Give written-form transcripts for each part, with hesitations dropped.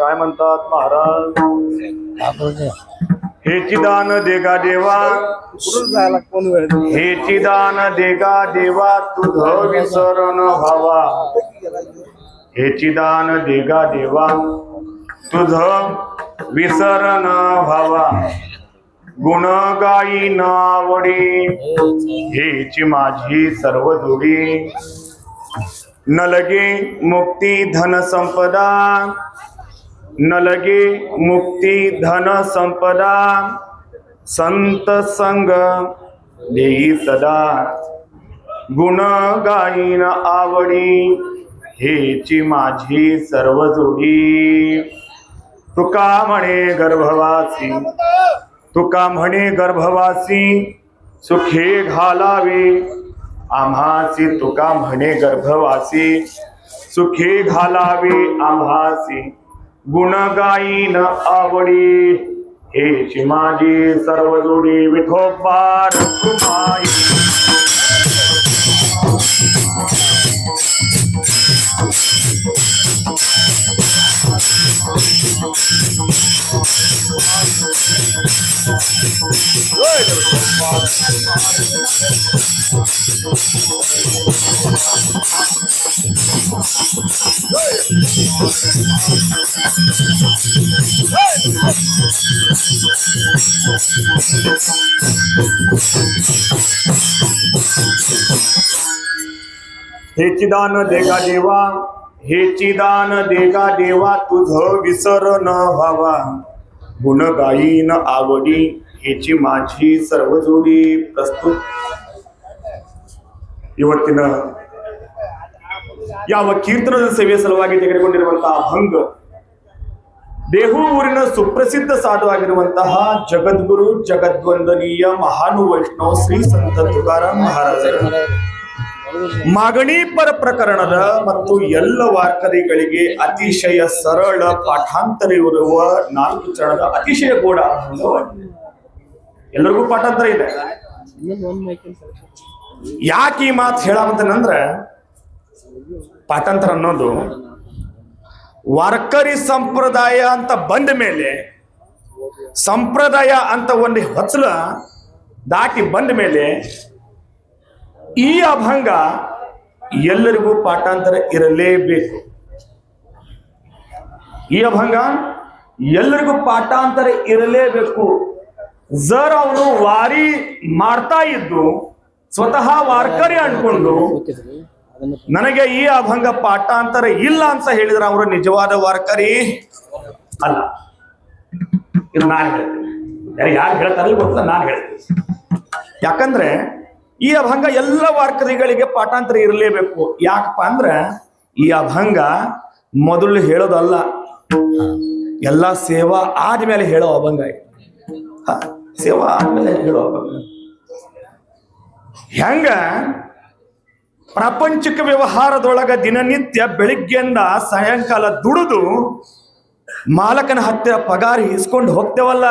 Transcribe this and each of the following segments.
काय म्हणतात महाराज? हेची दान देगा देवा, हेची दान देगा देवा, तुझ विसरण व्हावा. हेची दान देगा देवा, तुझ विसरण व्हावा. गुण गाई नावडी, हेची माझी सर्व जोडी. न लगे मुक्ती धन संपदा, न लगे मुक्ती धन संपदा. संत संग देई सदा, गुण गाईन आवडी. हेची माझी सर्व जोडी. तुका म्हणे गर्भवासी, तुका म्हणे गर्भवासी, सुखे घालावे आम्हासी. तुका म्हणे गर्भवासी, सुखे घालावे आम्हासी. गुण गाईन आवडी. हेची माझी सर्व जोडी. विठोबा रखुमाई, हेची दान देगा देवा, हेची दान देगा देवा, तुझ विसरण व्हावा. गुण गाईन आवडी. हेची माझी सर्व जोडी. ಪ್ರಸ್ತುತ ಇವತ್ತಿನ ಯಾವ ಕೀರ್ತನದ ಸೇವೆ ಸಲುವಾಗಿ ತೆಗೆದುಕೊಂಡಿರುವಂತಹ ಅಭಂಗ ದೇಹು ಊರಿನ ಸುಪ್ರಸಿದ್ಧ ಸಾಧುವಾಗಿರುವಂತಹ ಜಗದ್ಗುರು ಜಗದ್ವಂದನೀಯ ಮಹಾನು ವೈಷ್ಣವ ಶ್ರೀ ಸಂತ ತುಕಾರಾಮ್ ಮಹಾರಾಜರ ಮಾಗಣಿ ಪರ ಪ್ರಕರಣದ ಮತ್ತು ಎಲ್ಲ ವಾರ್ಕರಿಗಳಿಗೆ ಅತಿಶಯ ಸರಳ ಪಾಠಾಂತರ ಇರುವ 4 ಚರಣದ ಅತಿಶಯ ಗೋಡ ಅಭಂಗವಾಗಿದೆ. ಎಲ್ಲರಿಗೂ ಪಾಠಾಂತರ ಇದೆ. ಯಾಕೆ ಈ ಮಾತು ಹೇಳಾವಂತಂದ್ರ, ಪಾಠಾಂತರ ಅನ್ನೋದು ವಾರ್ಕರಿ ಸಂಪ್ರದಾಯ ಅಂತ ಬಂದ ಮೇಲೆ, ಸಂಪ್ರದಾಯ ಅಂತ ಒಂದು ಹೊಸಲ ದಾಟಿ ಬಂದ ಮೇಲೆ ಈ ಅಭಂಗ ಎಲ್ಲರಿಗೂ ಪಾಠಾಂತರ ಇರಲೇಬೇಕು. ಈ ಅಭಂಗ ಎಲ್ಲರಿಗೂ ಪಾಠಾಂತರ ಇರಲೇಬೇಕು. ಜರ ಅವನು ವಾರಿ ಮಾಡ್ತಾ ಇದ್ದು ಸ್ವತಃ ವಾರ್ಕರಿ ಅನ್ಕೊಂಡು ನನಗೆ ಈ ಅಭಂಗ ಪಾಠಾಂತರ ಇಲ್ಲ ಅಂತ ಹೇಳಿದ್ರೆ ಅವರು ನಿಜವಾದ ವಾರ್ಕರಿ ಅಲ್ಲ. ಇದು ನಾನು ಹೇಳ್ತೀನಿ, ಯಾರು ಹೇಳ್ತಾರೆ ಗೊತ್ತಿಲ್ಲ, ನಾನು ಹೇಳ್ತೀನಿ. ಯಾಕಂದ್ರೆ ಈ ಅಭಂಗ ಎಲ್ಲ ವಾರ್ಕರಿಗಳಿಗೆ ಪಾಠಾಂತರ ಇರಲೇಬೇಕು. ಯಾಕಪ್ಪ ಅಂದ್ರ ಈ ಅಭಂಗ ಮೊದಲು ಹೇಳೋದಲ್ಲ, ಎಲ್ಲ ಸೇವಾ ಆದ್ಮೇಲೆ ಹೇಳೋ ಅಭಂಗ. ಸೇವಾ ಆದ್ಮೇಲೆ ಹೇಳೋ ಅಭಂಗ. ಹೆಂಗ ಪ್ರಾಪಂಚಿಕ ವ್ಯವಹಾರದೊಳಗ ದಿನನಿತ್ಯ ಬೆಳಿಗ್ಗೆಯಿಂದ ಸಾಯಂಕಾಲ ದುಡಿದು ಮಾಲಕನ ಹತ್ತಿರ ಪಗಾರ ಇಸ್ಕೊಂಡು ಹೋಗ್ತೇವಲ್ಲ,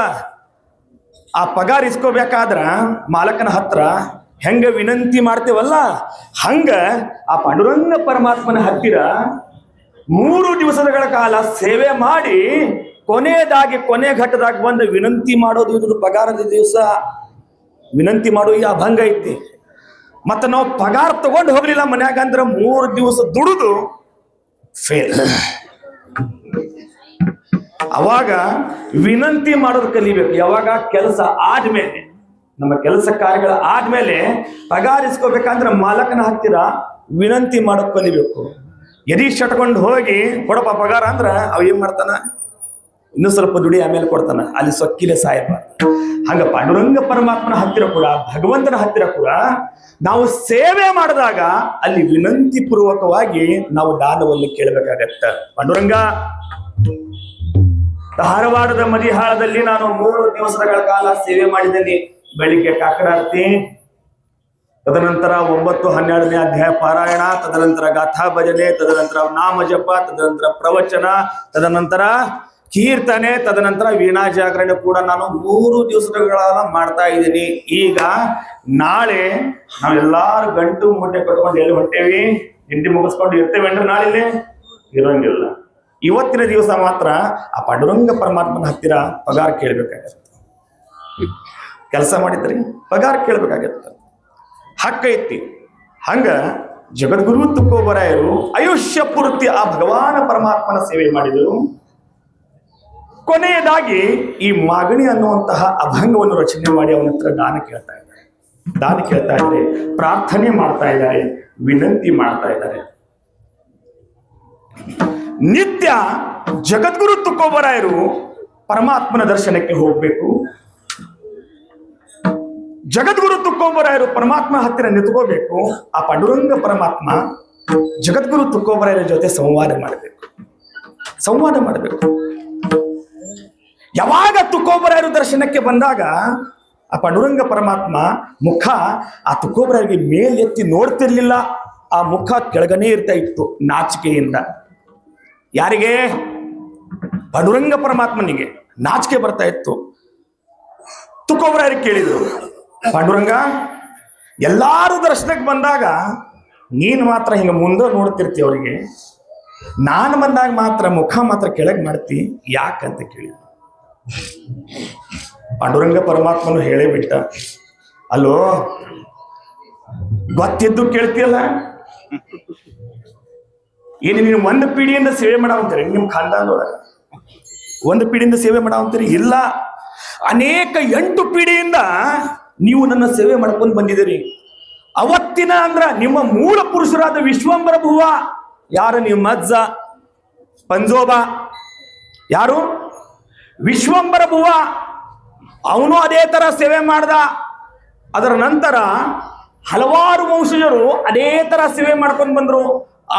ಆ ಪಗಾರ ಇಸ್ಕೋಬೇಕಾದ್ರ ಮಾಲಕನ ಹತ್ರ ಹೆಂಗ ವಿನಂತಿ ಮಾಡ್ತೇವಲ್ಲ, ಹಂಗ ಆ ಪಾಂಡುರಂಗ ಪರಮಾತ್ಮನ ಹತ್ತಿರ 3 ದಿವಸಗಳ ಕಾಲ ಸೇವೆ ಮಾಡಿ ಕೊನೆ ಘಟ್ಟದಾಗ ಬಂದು ವಿನಂತಿ ಮಾಡೋದು ಇದು ಪಗಾರದ ದಿವಸ. ವಿನಂತಿ ಮಾಡೋ ಈ ಅಭಂಗ ಐತಿ. ಮತ್ತ ನಾವು ಪಗಾರ ತಗೊಂಡು ಹೋಗ್ಲಿಲ್ಲ ಮನ್ಯಾಗ ಅಂದ್ರ 3 ದಿವಸ ದುಡಿದು ಫೇಲ್. ಅವಾಗ ವಿನಂತಿ ಮಾಡೋದು ಕಲಿಬೇಕು. ಯಾವಾಗ ಕೆಲಸ ಆದ್ಮೇಲೆ, ನಮ್ಮ ಕೆಲಸ ಕಾರ್ಯಗಳ ಆದ್ಮೇಲೆ ಪಗಾರಿಸ್ಕೋಬೇಕಂದ್ರೆ ಮಾಲಕನ ಹತ್ತಿರ ವಿನಂತಿ ಮಾಡೋಕ್ ಕಲಿಬೇಕು. ಎದಿ ಶಟ್ಕೊಂಡು ಹೋಗಿ ಕೊಡಪ್ಪ ಪಗಾರ ಅಂದ್ರ ಅವ್ ಏನ್ ಮಾಡ್ತಾನ, ಇನ್ನೂ ಸ್ವಲ್ಪ ದುಡಿ ಆಮೇಲೆ ಕೊಡ್ತಾನ, ಅಲ್ಲಿ ಸೊಕ್ಕಿಲೆ ಸಾಯಬಾರ್ದು. ಹಂಗ ಪಾಂಡುರಂಗ ಪರಮಾತ್ಮನ ಹತ್ತಿರ ಕೂಡ, ಭಗವಂತನ ಹತ್ತಿರ ಕೂಡ ನಾವು ಸೇವೆ ಮಾಡಿದಾಗ ಅಲ್ಲಿ ವಿನಂತಿ ಪೂರ್ವಕವಾಗಿ ನಾವು ದಾನವನ್ನು ಕೇಳಬೇಕಾಗತ್ತ. ಪಾಂಡುರಂಗ, ಧಾರವಾಡದ ಮದಿಹಾಳದಲ್ಲಿ ನಾನು 3 ದಿವಸಗಳ ಕಾಲ ಸೇವೆ ಮಾಡಿದ್ದೇನೆ. ಬೆಳಿಗ್ಗೆ ಕಾಕಡಾರತಿ, ತದನಂತರ 9, 12ನೇ ಅಧ್ಯಾಯ ಪಾರಾಯಣ, ತದನಂತರ ಗಾಥಾ ಭಜನೆ, ತದನಂತರ ನಾಮ ಜಪ, ತದನಂತರ ಪ್ರವಚನ, ತದನಂತರ ಕೀರ್ತನೆ, ತದನಂತರ ವೀಣಾ ಜಾಗರಣೆ ಕೂಡ ನಾನು 3 ದಿವಸಗಳ ಮಾಡ್ತಾ ಇದ್ದೀನಿ. ಈಗ ನಾಳೆ ನಾವೆಲ್ಲಾರು ಗಂಟು ಮೂಟೆ ಕಟ್ಕೊಂಡು ಎಲ್ಲಿ ಹೊಂಟೇವಿ, ಹಿಂಡಿ ಮುಗಿಸ್ಕೊಂಡು ಇರ್ತೇವೇನ್ರಿ? ನಾಳೆ ಇರೋಂಗಿಲ್ಲ. ಇವತ್ತಿನ ದಿವಸ ಮಾತ್ರ ಆ ಪಾಂಡುರಂಗ ಪರಮಾತ್ಮನ ಹತ್ತಿರ ಪಗಾರ ಕೇಳಬೇಕಾಗತ್ತೆ. ಕೆಲಸ ಮಾಡಿದ್ರಿ ಪಗಾರ ಕೇಳಬೇಕಾಗತ್ತೆ, ಹಕ್ಕ ಐತಿ. ಹಂಗ ಜಗದ್ಗುರು ತುಕೋಬರಾಯರು ಆಯುಷ್ಯ ಪೂರ್ತಿ ಆ ಭಗವಾನ ಪರಮಾತ್ಮನ ಸೇವೆ ಮಾಡಿದರು. ಕೊನೆಯದಾಗಿ ಈ ಮಾಗಣಿ ಅನ್ನುವಂತಹ ಅಭಂಗವನ್ನು ರಚನೆ ಮಾಡಿ ಅವನ ಹತ್ರ ದಾನ ಕೇಳ್ತಾ ಇದ್ದಾರೆ, ಪ್ರಾರ್ಥನೆ ಮಾಡ್ತಾ ಇದ್ದಾರೆ, ವಿನಂತಿ ಮಾಡ್ತಾ ಇದ್ದಾರೆ. ನಿತ್ಯ ಜಗದ್ಗುರು ತುಕೋಬರಾಯರು ಪರಮಾತ್ಮನ ದರ್ಶನಕ್ಕೆ ಹೋಗ್ಬೇಕು. ಜಗದ್ಗುರು ತುಕೋಬರಾಯರು ಪರಮಾತ್ಮ ಹತ್ತಿರ ನಿಂತ್ಕೋಬೇಕು. ಆ ಪಾಂಡುರಂಗ ಪರಮಾತ್ಮ ಜಗದ್ಗುರು ತುಕೋಬರಾಯರ ಜೊತೆ ಸಂವಾದ ಮಾಡಬೇಕು. ಯಾವಾಗ ತುಕೋಬರಾಯರು ದರ್ಶನಕ್ಕೆ ಬಂದಾಗ ಆ ಪಾಂಡುರಂಗ ಪರಮಾತ್ಮ ಮುಖ ಆ ತುಕೋಬರಾಯರಿಗೆ ಮೇಲೆತ್ತಿ ನೋಡ್ತಿರ್ಲಿಲ್ಲ. ಆ ಮುಖ ಕೆಳಗನೆ ಇರ್ತಾ ಇತ್ತು ನಾಚಿಕೆಯಿಂದ. ಯಾರಿಗೆ? ಪಾಂಡುರಂಗ ಪರಮಾತ್ಮನಿಗೆ ನಾಚಿಕೆ ಬರ್ತಾ ಇತ್ತು. ತುಕೋಬರಾಯರಿಗೆ ಕೇಳಿದ್ರು, ಪಾಂಡುರಂಗ, ಎಲ್ಲಾರು ದರ್ಶನಕ್ಕೆ ಬಂದಾಗ ನೀನು ಮಾತ್ರ ಹಿಂಗ ಮುಂದೆ ನೋಡ್ತಿರ್ತಿ, ಅವರಿಗೆ ನಾನು ಬಂದಾಗ ಮಾತ್ರ ಮುಖ ಮಾತ್ರ ಕೆಳಗೆ ಮಾಡ್ತಿ, ಯಾಕಂತ ಕೇಳಿದ್ರು. ಪಾಂಡುರಂಗ ಪರಮಾತ್ಮನು ಹೇಳೇ ಬಿಟ್ಟ, ಅಲ್ಲೋ ಗೊತ್ತಿದ್ದು ಕೇಳ್ತಿಯಲ್ಲ, ಏನು ನೀನು ಒಂದು ಪೀಡಿಯಿಂದ ಸೇವೆ ಮಾಡಾವಂತೀರಿ? ನಿಮ್ ಖಾನ್ದಾನದೊಳಗ ಒಂದು ಪೀಡಿಯಿಂದ ಸೇವೆ ಮಾಡಾವಂತೀರಿ? ಇಲ್ಲ, ಅನೇಕ 8 ಪೀಡಿಯಿಂದ ನೀವು ನನ್ನ ಸೇವೆ ಮಾಡ್ಕೊಂಡು ಬಂದಿದ್ದೀರಿ. ಅವತ್ತಿನ ಅಂದ್ರ ನಿಮ್ಮ ಮೂಲ ಪುರುಷರಾದ ವಿಶ್ವಂಬರ ಭುವ, ಯಾರು? ನಿಮ್ಮ ಅಜ್ಜ ಪಂಜೋಬ, ಯಾರು? ವಿಶ್ವಂಬರ ಭುವ. ಅವನು ಅದೇ ತರ ಸೇವೆ ಮಾಡ್ದ. ಅದರ ನಂತರ ಹಲವಾರು ವಂಶಜರು ಅದೇ ತರ ಸೇವೆ ಮಾಡ್ಕೊಂಡು ಬಂದ್ರು.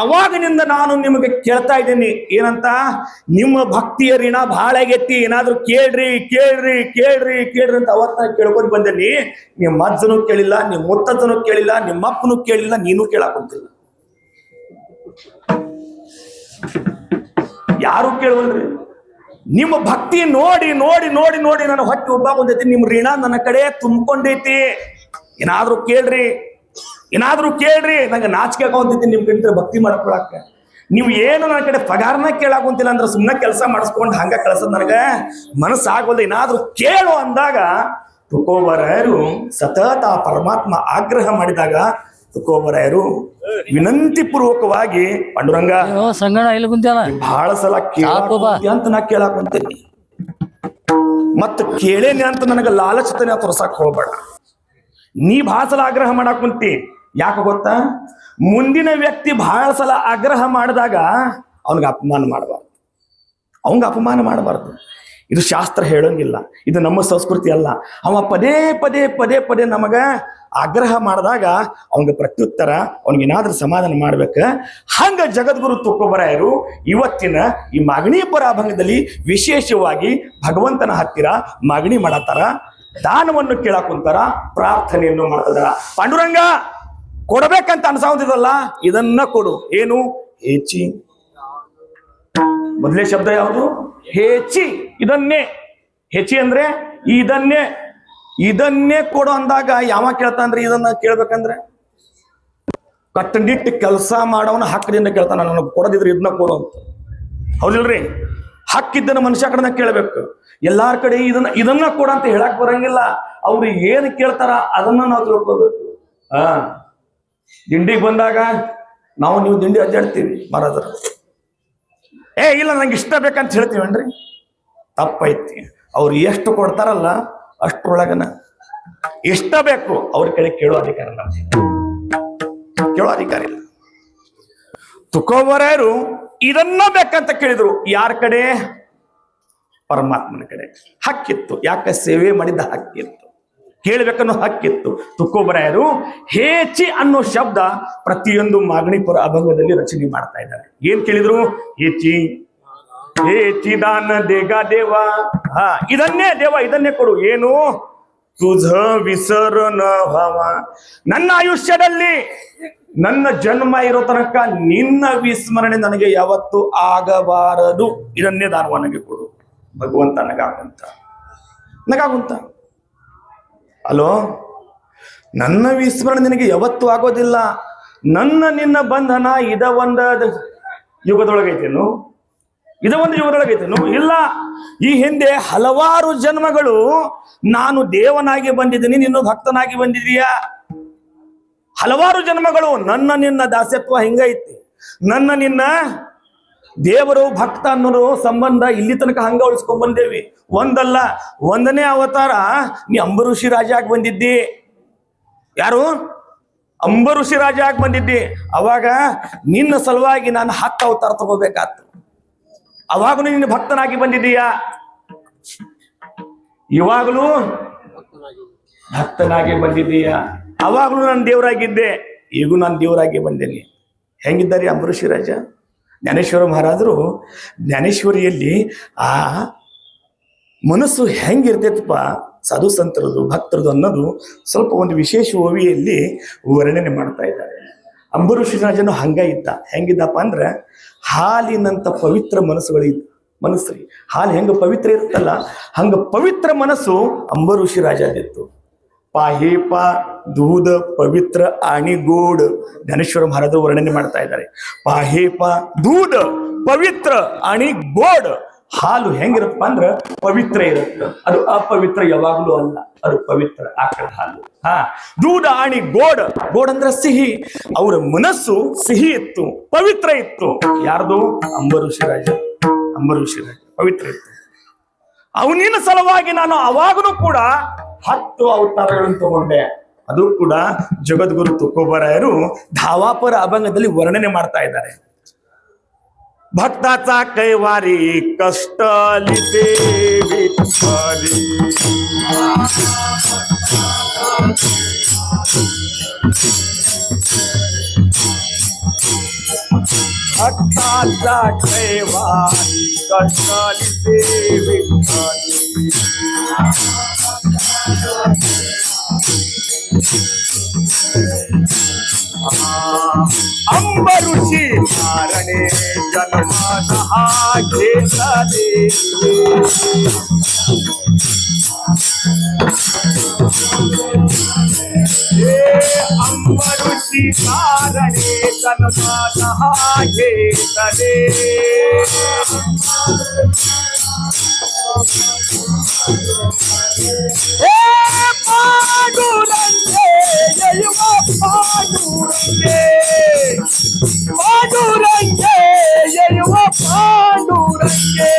ಅವಾಗಿನಿಂದ ನಾನು ನಿಮಗೆ ಕೇಳ್ತಾ ಇದ್ದೀನಿ, ಏನಂತ? ನಿಮ್ಮ ಭಕ್ತಿಯ ಋಣ ಬಹಳ ಆಗೈತಿ, ಏನಾದ್ರೂ ಕೇಳ್ರಿ ಕೇಳ್ರಿ ಕೇಳ್ರಿ ಕೇಳ್ರಿ ಅಂತ ಅವತ್ತ ಕೇಳ್ಕೊಂಡು ಬಂದೇನಿ. ನಿಮ್ಮ ಅಜ್ಜನೂ ಕೇಳಿಲ್ಲ, ನಿಮ್ಮ ಮುತ್ತಜ್ಜನೂ ಕೇಳಿಲ್ಲ, ನಿಮ್ಮ ಅಪ್ಪನೂ ಕೇಳಿಲ್ಲ, ನೀನು ಕೇಳಾಕೊಂತಿಲ್ಲ. ಯಾರು ಕೇಳುವಲ್ರಿ? ನಿಮ್ಮ ಭಕ್ತಿ ನೋಡಿ ನೋಡಿ ನೋಡಿ ನೋಡಿ ನನ್ನ ಹೊಟ್ಟೆ ಉಬ್ಬ ಬಂದೈತಿ, ನಿಮ್ಮ ಋಣ ನನ್ನ ಕಡೆ ತುಂಬಿಕೊಂಡೈತಿ. ಏನಾದ್ರೂ ಕೇಳ್ರಿ, ಏನಾದ್ರೂ ಕೇಳ್ರಿ. ನಂಗೆ ನಾಚಿಕೆ ಆಗೋಂತೈತಿ ನಿಮ್ ಕಡೆ ಭಕ್ತಿ ಮಾಡ್ಕೊಳಕ. ನೀವು ಏನು ನನ್ನ ಕಡೆ ಪಗಾರನ ಕೇಳಾಕೊಂತಿಲ್ಲ ಅಂದ್ರೆ ಸುಮ್ಮನೆ ಕೆಲಸ ಮಾಡಿಸ್ಕೊಂಡು ಹಂಗ ಕಳ್ಸದ್ ನನಗೆ ಮನಸ್ಸಾಗೋದು. ಏನಾದ್ರೂ ಕೇಳು ಅಂದಾಗ ತುಕೋಬರಾಯರು ಸತತ ಆ ಪರಮಾತ್ಮ ಆಗ್ರಹ ಮಾಡಿದಾಗ ತುಕೋಬರಾಯರು ವಿನಂತಿ ಪೂರ್ವಕವಾಗಿ, ಪಾಂಡುರಂಗ ಬಹಳ ಸಲ ಅಂತ ನಾ ಕೇಳಾಕೊಂತೀನಿ, ಮತ್ತ ಕೇಳೇನಿ ಅಂತ ನನಗೆ ಲಾಲಚತನ ತೋರ್ಸಕ್ ಹೋಗ್ಬೇಡ. ನೀ ಬಹಳ ಸಲ ಆಗ್ರಹ ಮಾಡಾಕ್ ಕುಂತಿ. ಯಾಕೆ ಗೊತ್ತಾ? ಮುಂದಿನ ವ್ಯಕ್ತಿ ಬಹಳ ಸಲ ಆಗ್ರಹ ಮಾಡಿದಾಗ ಅವನಿಗೆ ಅಪಮಾನ ಮಾಡಬಾರ್ದು. ಇದು ಶಾಸ್ತ್ರ ಹೇಳಂಗಿಲ್ಲ, ಇದು ನಮ್ಮ ಸಂಸ್ಕೃತಿ ಅಲ್ಲ. ಅವ ಪದೇ ಪದೇ ಪದೇ ಪದೇ ನಮಗ ಆಗ್ರಹ ಮಾಡಿದಾಗ ಅವನಿಗೆ ಪ್ರತ್ಯುತ್ತರ, ಅವನಿಗೇನಾದ್ರೂ ಸಮಾಧಾನ ಮಾಡ್ಬೇಕ. ಹಂಗ ಜಗದ್ಗುರು ತುಕೋಬರಾಯರು ಇವತ್ತಿನ ಈ ಮಾಗಣಿ ಪರಾಭಂಗದಲ್ಲಿ ವಿಶೇಷವಾಗಿ ಭಗವಂತನ ಹತ್ತಿರ ಮಾಗಣಿ ಮಾಡತ್ತಾರ, ದಾನವನ್ನು ಕೇಳಾಕುಂತಾರ, ಪ್ರಾರ್ಥನೆಯನ್ನು ಮಾಡ್ತಾರ. ಪಾಂಡುರಂಗ ಕೊಡಬೇಕಂತ ಅನ್ಸಾವುದಿದಲ್ಲ, ಇದನ್ನ ಕೊಡು. ಏನು? ಹೇಚಿ. ಮೊದಲೇ ಶಬ್ದ ಯಾವುದು? ಹೇಚಿ. ಇದನ್ನೇ ಹೆಚ್ಚಿ ಅಂದ್ರೆ ಇದನ್ನೇ ಕೊಡು ಅಂದಾಗ ಯಾವ ಕೇಳ್ತಾನ್ರಿ? ಇದನ್ನ ಕೇಳ್ಬೇಕಂದ್ರೆ ಕಟ್ಟನಿಟ್ಟು ಕೆಲಸ ಮಾಡೋವನ ಹಕ್ಕದಿಂದ ಕೇಳ್ತಾನ, ನನಗೆ ಕೊಡದಿದ್ರೆ ಇದನ್ನ ಕೊಡು ಅಂತ. ಹೌದಿಲ್ರಿ? ಹಕ್ಕಿದ್ದನ ಮನುಷ್ಯ ಕಡೆನ ಕೇಳ್ಬೇಕು. ಎಲ್ಲಾರ ಕಡೆ ಇದನ್ನ ಕೊಡ ಅಂತ ಹೇಳಕ್ ಬರಂಗಿಲ್ಲ. ಅವ್ರು ಏನ್ ಕೇಳ್ತಾರ ಅದನ್ನ ನಾವು ತಿಳ್ಕೊಬೇಕು. ದಿಂಡಿಗೆ ಬಂದಾಗ ನೀವು ದಿಂಡಿ ಅಡ್ಡಾಡ್ತೀವಿ ಮರದ್ರ, ಇಲ್ಲ ನಂಗೆ ಇಷ್ಟ ಬೇಕಂತ ಹೇಳ್ತೀವನ್ರಿ, ತಪ್ಪೈತಿ. ಅವ್ರು ಎಷ್ಟು ಕೊಡ್ತಾರಲ್ಲ ಅಷ್ಟ್ರೊಳಗನ ಇಷ್ಟ ಬೇಕು, ಅವ್ರ ಕಡೆ ಕೇಳೋ ಅಧಿಕಾರ ಇಲ್ಲ. ತುಕೋಬರಾಯರು ಇದನ್ನ ಬೇಕಂತ ಕೇಳಿದ್ರು. ಯಾರ ಕಡೆ? ಪರಮಾತ್ಮನ ಕಡೆ. ಹಕ್ಕಿತ್ತು, ಯಾಕೆ? ಸೇವೆ ಮಾಡಿದ ಹಕ್ಕಿತ್ತು, ಕೇಳಬೇಕನ್ನೋ ಹಕ್ಕಿತ್ತು. ತುಕೋಬರಾಯರು ಹೇಚಿ ಅನ್ನೋ ಶಬ್ದ ಪ್ರತಿಯೊಂದು ಮಾಗಣಿಪುರ ಅಭಂಗದಲ್ಲಿ ರಚನೆ ಮಾಡ್ತಾ ಇದ್ದಾರೆ. ಏನ್ ಕೇಳಿದ್ರು? ಹೇಚಿ, ಹೇಚಿ ದಾನ ದೇಗ ದೇವ. ಇದನ್ನೇ ದೇವ, ಇದನ್ನೇ ಕೊಡು. ಏನು? ತುझ ವಿಸರನ ಭಾವ. ನನ್ನ ಆಯುಷ್ಯದಲ್ಲಿ ನನ್ನ ಜನ್ಮ ಇರೋ ತನಕ ನಿನ್ನ ವಿಸ್ಮರಣೆ ನನಗೆ ಯಾವತ್ತು ಆಗಬಾರದು. ಇದನ್ನೇ ದಾನವ ನನಗೆ ಕೊಡು ಭಗವಂತ. ನಗಾಗುಂತ ಅಲೋ, ನನ್ನ ವಿಸ್ಮರಣೆ ನಿನಗೆ ಯಾವತ್ತೂ ಆಗೋದಿಲ್ಲ. ನಿನ್ನ ಬಂಧನ ಇದ ಒಂದ ಯುಗದೊಳಗೈತೇನು? ಇದು ಒಂದು ಜೀವನದೊಳಗೈತೆ. ಇಲ್ಲ, ಈ ಹಿಂದೆ ಹಲವಾರು ಜನ್ಮಗಳು ನಾನು ದೇವನಾಗಿ ಬಂದಿದ್ದೀನಿ, ನೀನು ಭಕ್ತನಾಗಿ ಬಂದಿದೀಯಾ. ಹಲವಾರು ಜನ್ಮಗಳು ನನ್ನ ನಿನ್ನ ದಾಸ್ಯತ್ವ ಹಿಂಗೈತಿ. ನನ್ನ ನಿನ್ನ ದೇವರು ಭಕ್ತ ಅನ್ನೋ ಸಂಬಂಧ ಇಲ್ಲಿ ತನಕ ಹಂಗ ಉಳಿಸ್ಕೊಂಡ್ ಬಂದೇವಿ. ಒಂದಲ್ಲ, ಒಂದನೇ ಅವತಾರ ನೀ ಅಂಬರೀಷಿ ರಾಜ ಆಗಿ ಬಂದಿದ್ದಿ. ಯಾರು? ಅಂಬರೀಷಿ ರಾಜ ಆಗಿ ಬಂದಿದ್ದಿ. ಅವಾಗ ನಿನ್ನ ಸಲುವಾಗಿ ನಾನು 10 ಅವತಾರ ತಗೋಬೇಕಾಯ್ತು. ಅವಾಗಲೂ ನೀನು ಭಕ್ತನಾಗಿ ಬಂದಿದ್ದೀಯಾ, ಇವಾಗಲೂ ಭಕ್ತನಾಗಿ ಬಂದಿದ್ದೀಯಾ. ಅವಾಗಲೂ ನಾನು ದೇವರಾಗಿದ್ದೆ, ಈಗೂ ನಾನು ದೇವರಾಗಿ ಬಂದೇನೆ. ಹೆಂಗಿದ್ದಾರೆ ಅಂಬರೀಷಿ ರಾಜ? ಜ್ಞಾನೇಶ್ವರ ಮಹಾರಾಜರು ಜ್ಞಾನೇಶ್ವರಿಯಲ್ಲಿ ಆ ಮನಸ್ಸು ಹೆಂಗಿರ್ತೈತಪ್ಪ ಸಾಧು ಸಂತರದು ಭಕ್ತರದು ಅನ್ನೋದು ಸ್ವಲ್ಪ ಒಂದು ವಿಶೇಷ ಓವಿಯಲ್ಲಿ ವರ್ಣನೆ ಮಾಡ್ತಾ ಇದ್ದಾರೆ. ಅಂಬರೀಷಿ ರಾಜನು ಹಂಗ ಇದ್ದ. ಹೆಂಗಿದ್ದಪ್ಪ ಅಂದ್ರೆ ಹಾಲಿನಂತ ಪವಿತ್ರ ಮನಸ್ಸು ರೀ. ಹಾಲು ಹೆಂಗ ಪವಿತ್ರ ಇರುತ್ತಲ್ಲ ಹಂಗ ಪವಿತ್ರ ಮನಸ್ಸು ಅಂಬರೀಷಿ ರಾಜದಿತ್ತು. ಪಾಹೇಪ ದೂಧ ಪವಿತ್ರ ಆಣಿ ಗೋಡ್ ಜ್ಞಾನೇಶ್ವರ ಮಹಾರಾಜರು ವರ್ಣನೆ ಮಾಡ್ತಾ ಇದ್ದಾರೆ. ಪಾಹೇಪ ದೂಧ ಪವಿತ್ರ ಆಣಿ ಗೋಡ್. ಹಾಲು ಹೆಂಗಿರತ್ತಪ್ಪ ಅಂದ್ರ ಪವಿತ್ರ ಇರುತ್ತೆ, ಅದು ಅಪವಿತ್ರ ಯಾವಾಗ್ಲೂ ಅಲ್ಲ, ಅದು ಪವಿತ್ರ ಆಕಳ ಹಾಲು. ದೂಧ ಆಣಿ ಗೋಡ್. ಗೋಡ್ ಅಂದ್ರೆ ಸಿಹಿ. ಅವರ ಮನಸ್ಸು ಸಿಹಿ ಇತ್ತು, ಪವಿತ್ರ ಇತ್ತು. ಯಾರ್ದು? ಅಂಬರೀಷಿ ರಾಜ ಪವಿತ್ರ ಇತ್ತು. ಅವನಿನ ಸಲುವಾಗಿ ನಾನು ಅವಾಗಲೂ ಕೂಡ 10 ಅವತಾರಗಳನ್ನು ತಗೊಂಡೆ. ಅದು ಕೂಡ ಜಗದ್ಗುರು ತುಕೋಬರಾಯರು ಧಾವಾಪರ ಅಭಂಗದಲ್ಲಿ ವರ್ಣನೆ ಮಾಡ್ತಾ ಇದ್ದಾರೆ. भक्ताचा कैवारी कष्ट लिते विठ्ठली, भक्ताचा कैवारी कष्ट लिते विठ्ठली, अंबरुषी कारणे जन्मात हा घेतले, अंबरुषी कारणे जन्मात हा घेतले, पांडुरंगे जयव पांडुरंगे, पांडुरंगे जयव पांडुरंगे,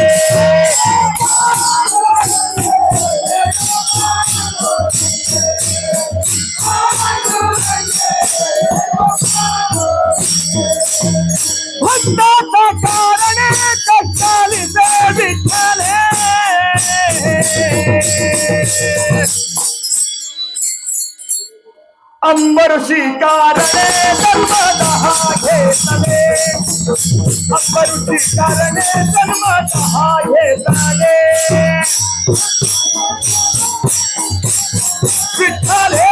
भक्ताचा कारणे कष्टालिते विठ्ठले, अंबरुषी कारणे जन्मात हा घेतले, अंबरुषी कारणे जन्मात हा घेतले, विठ्ठले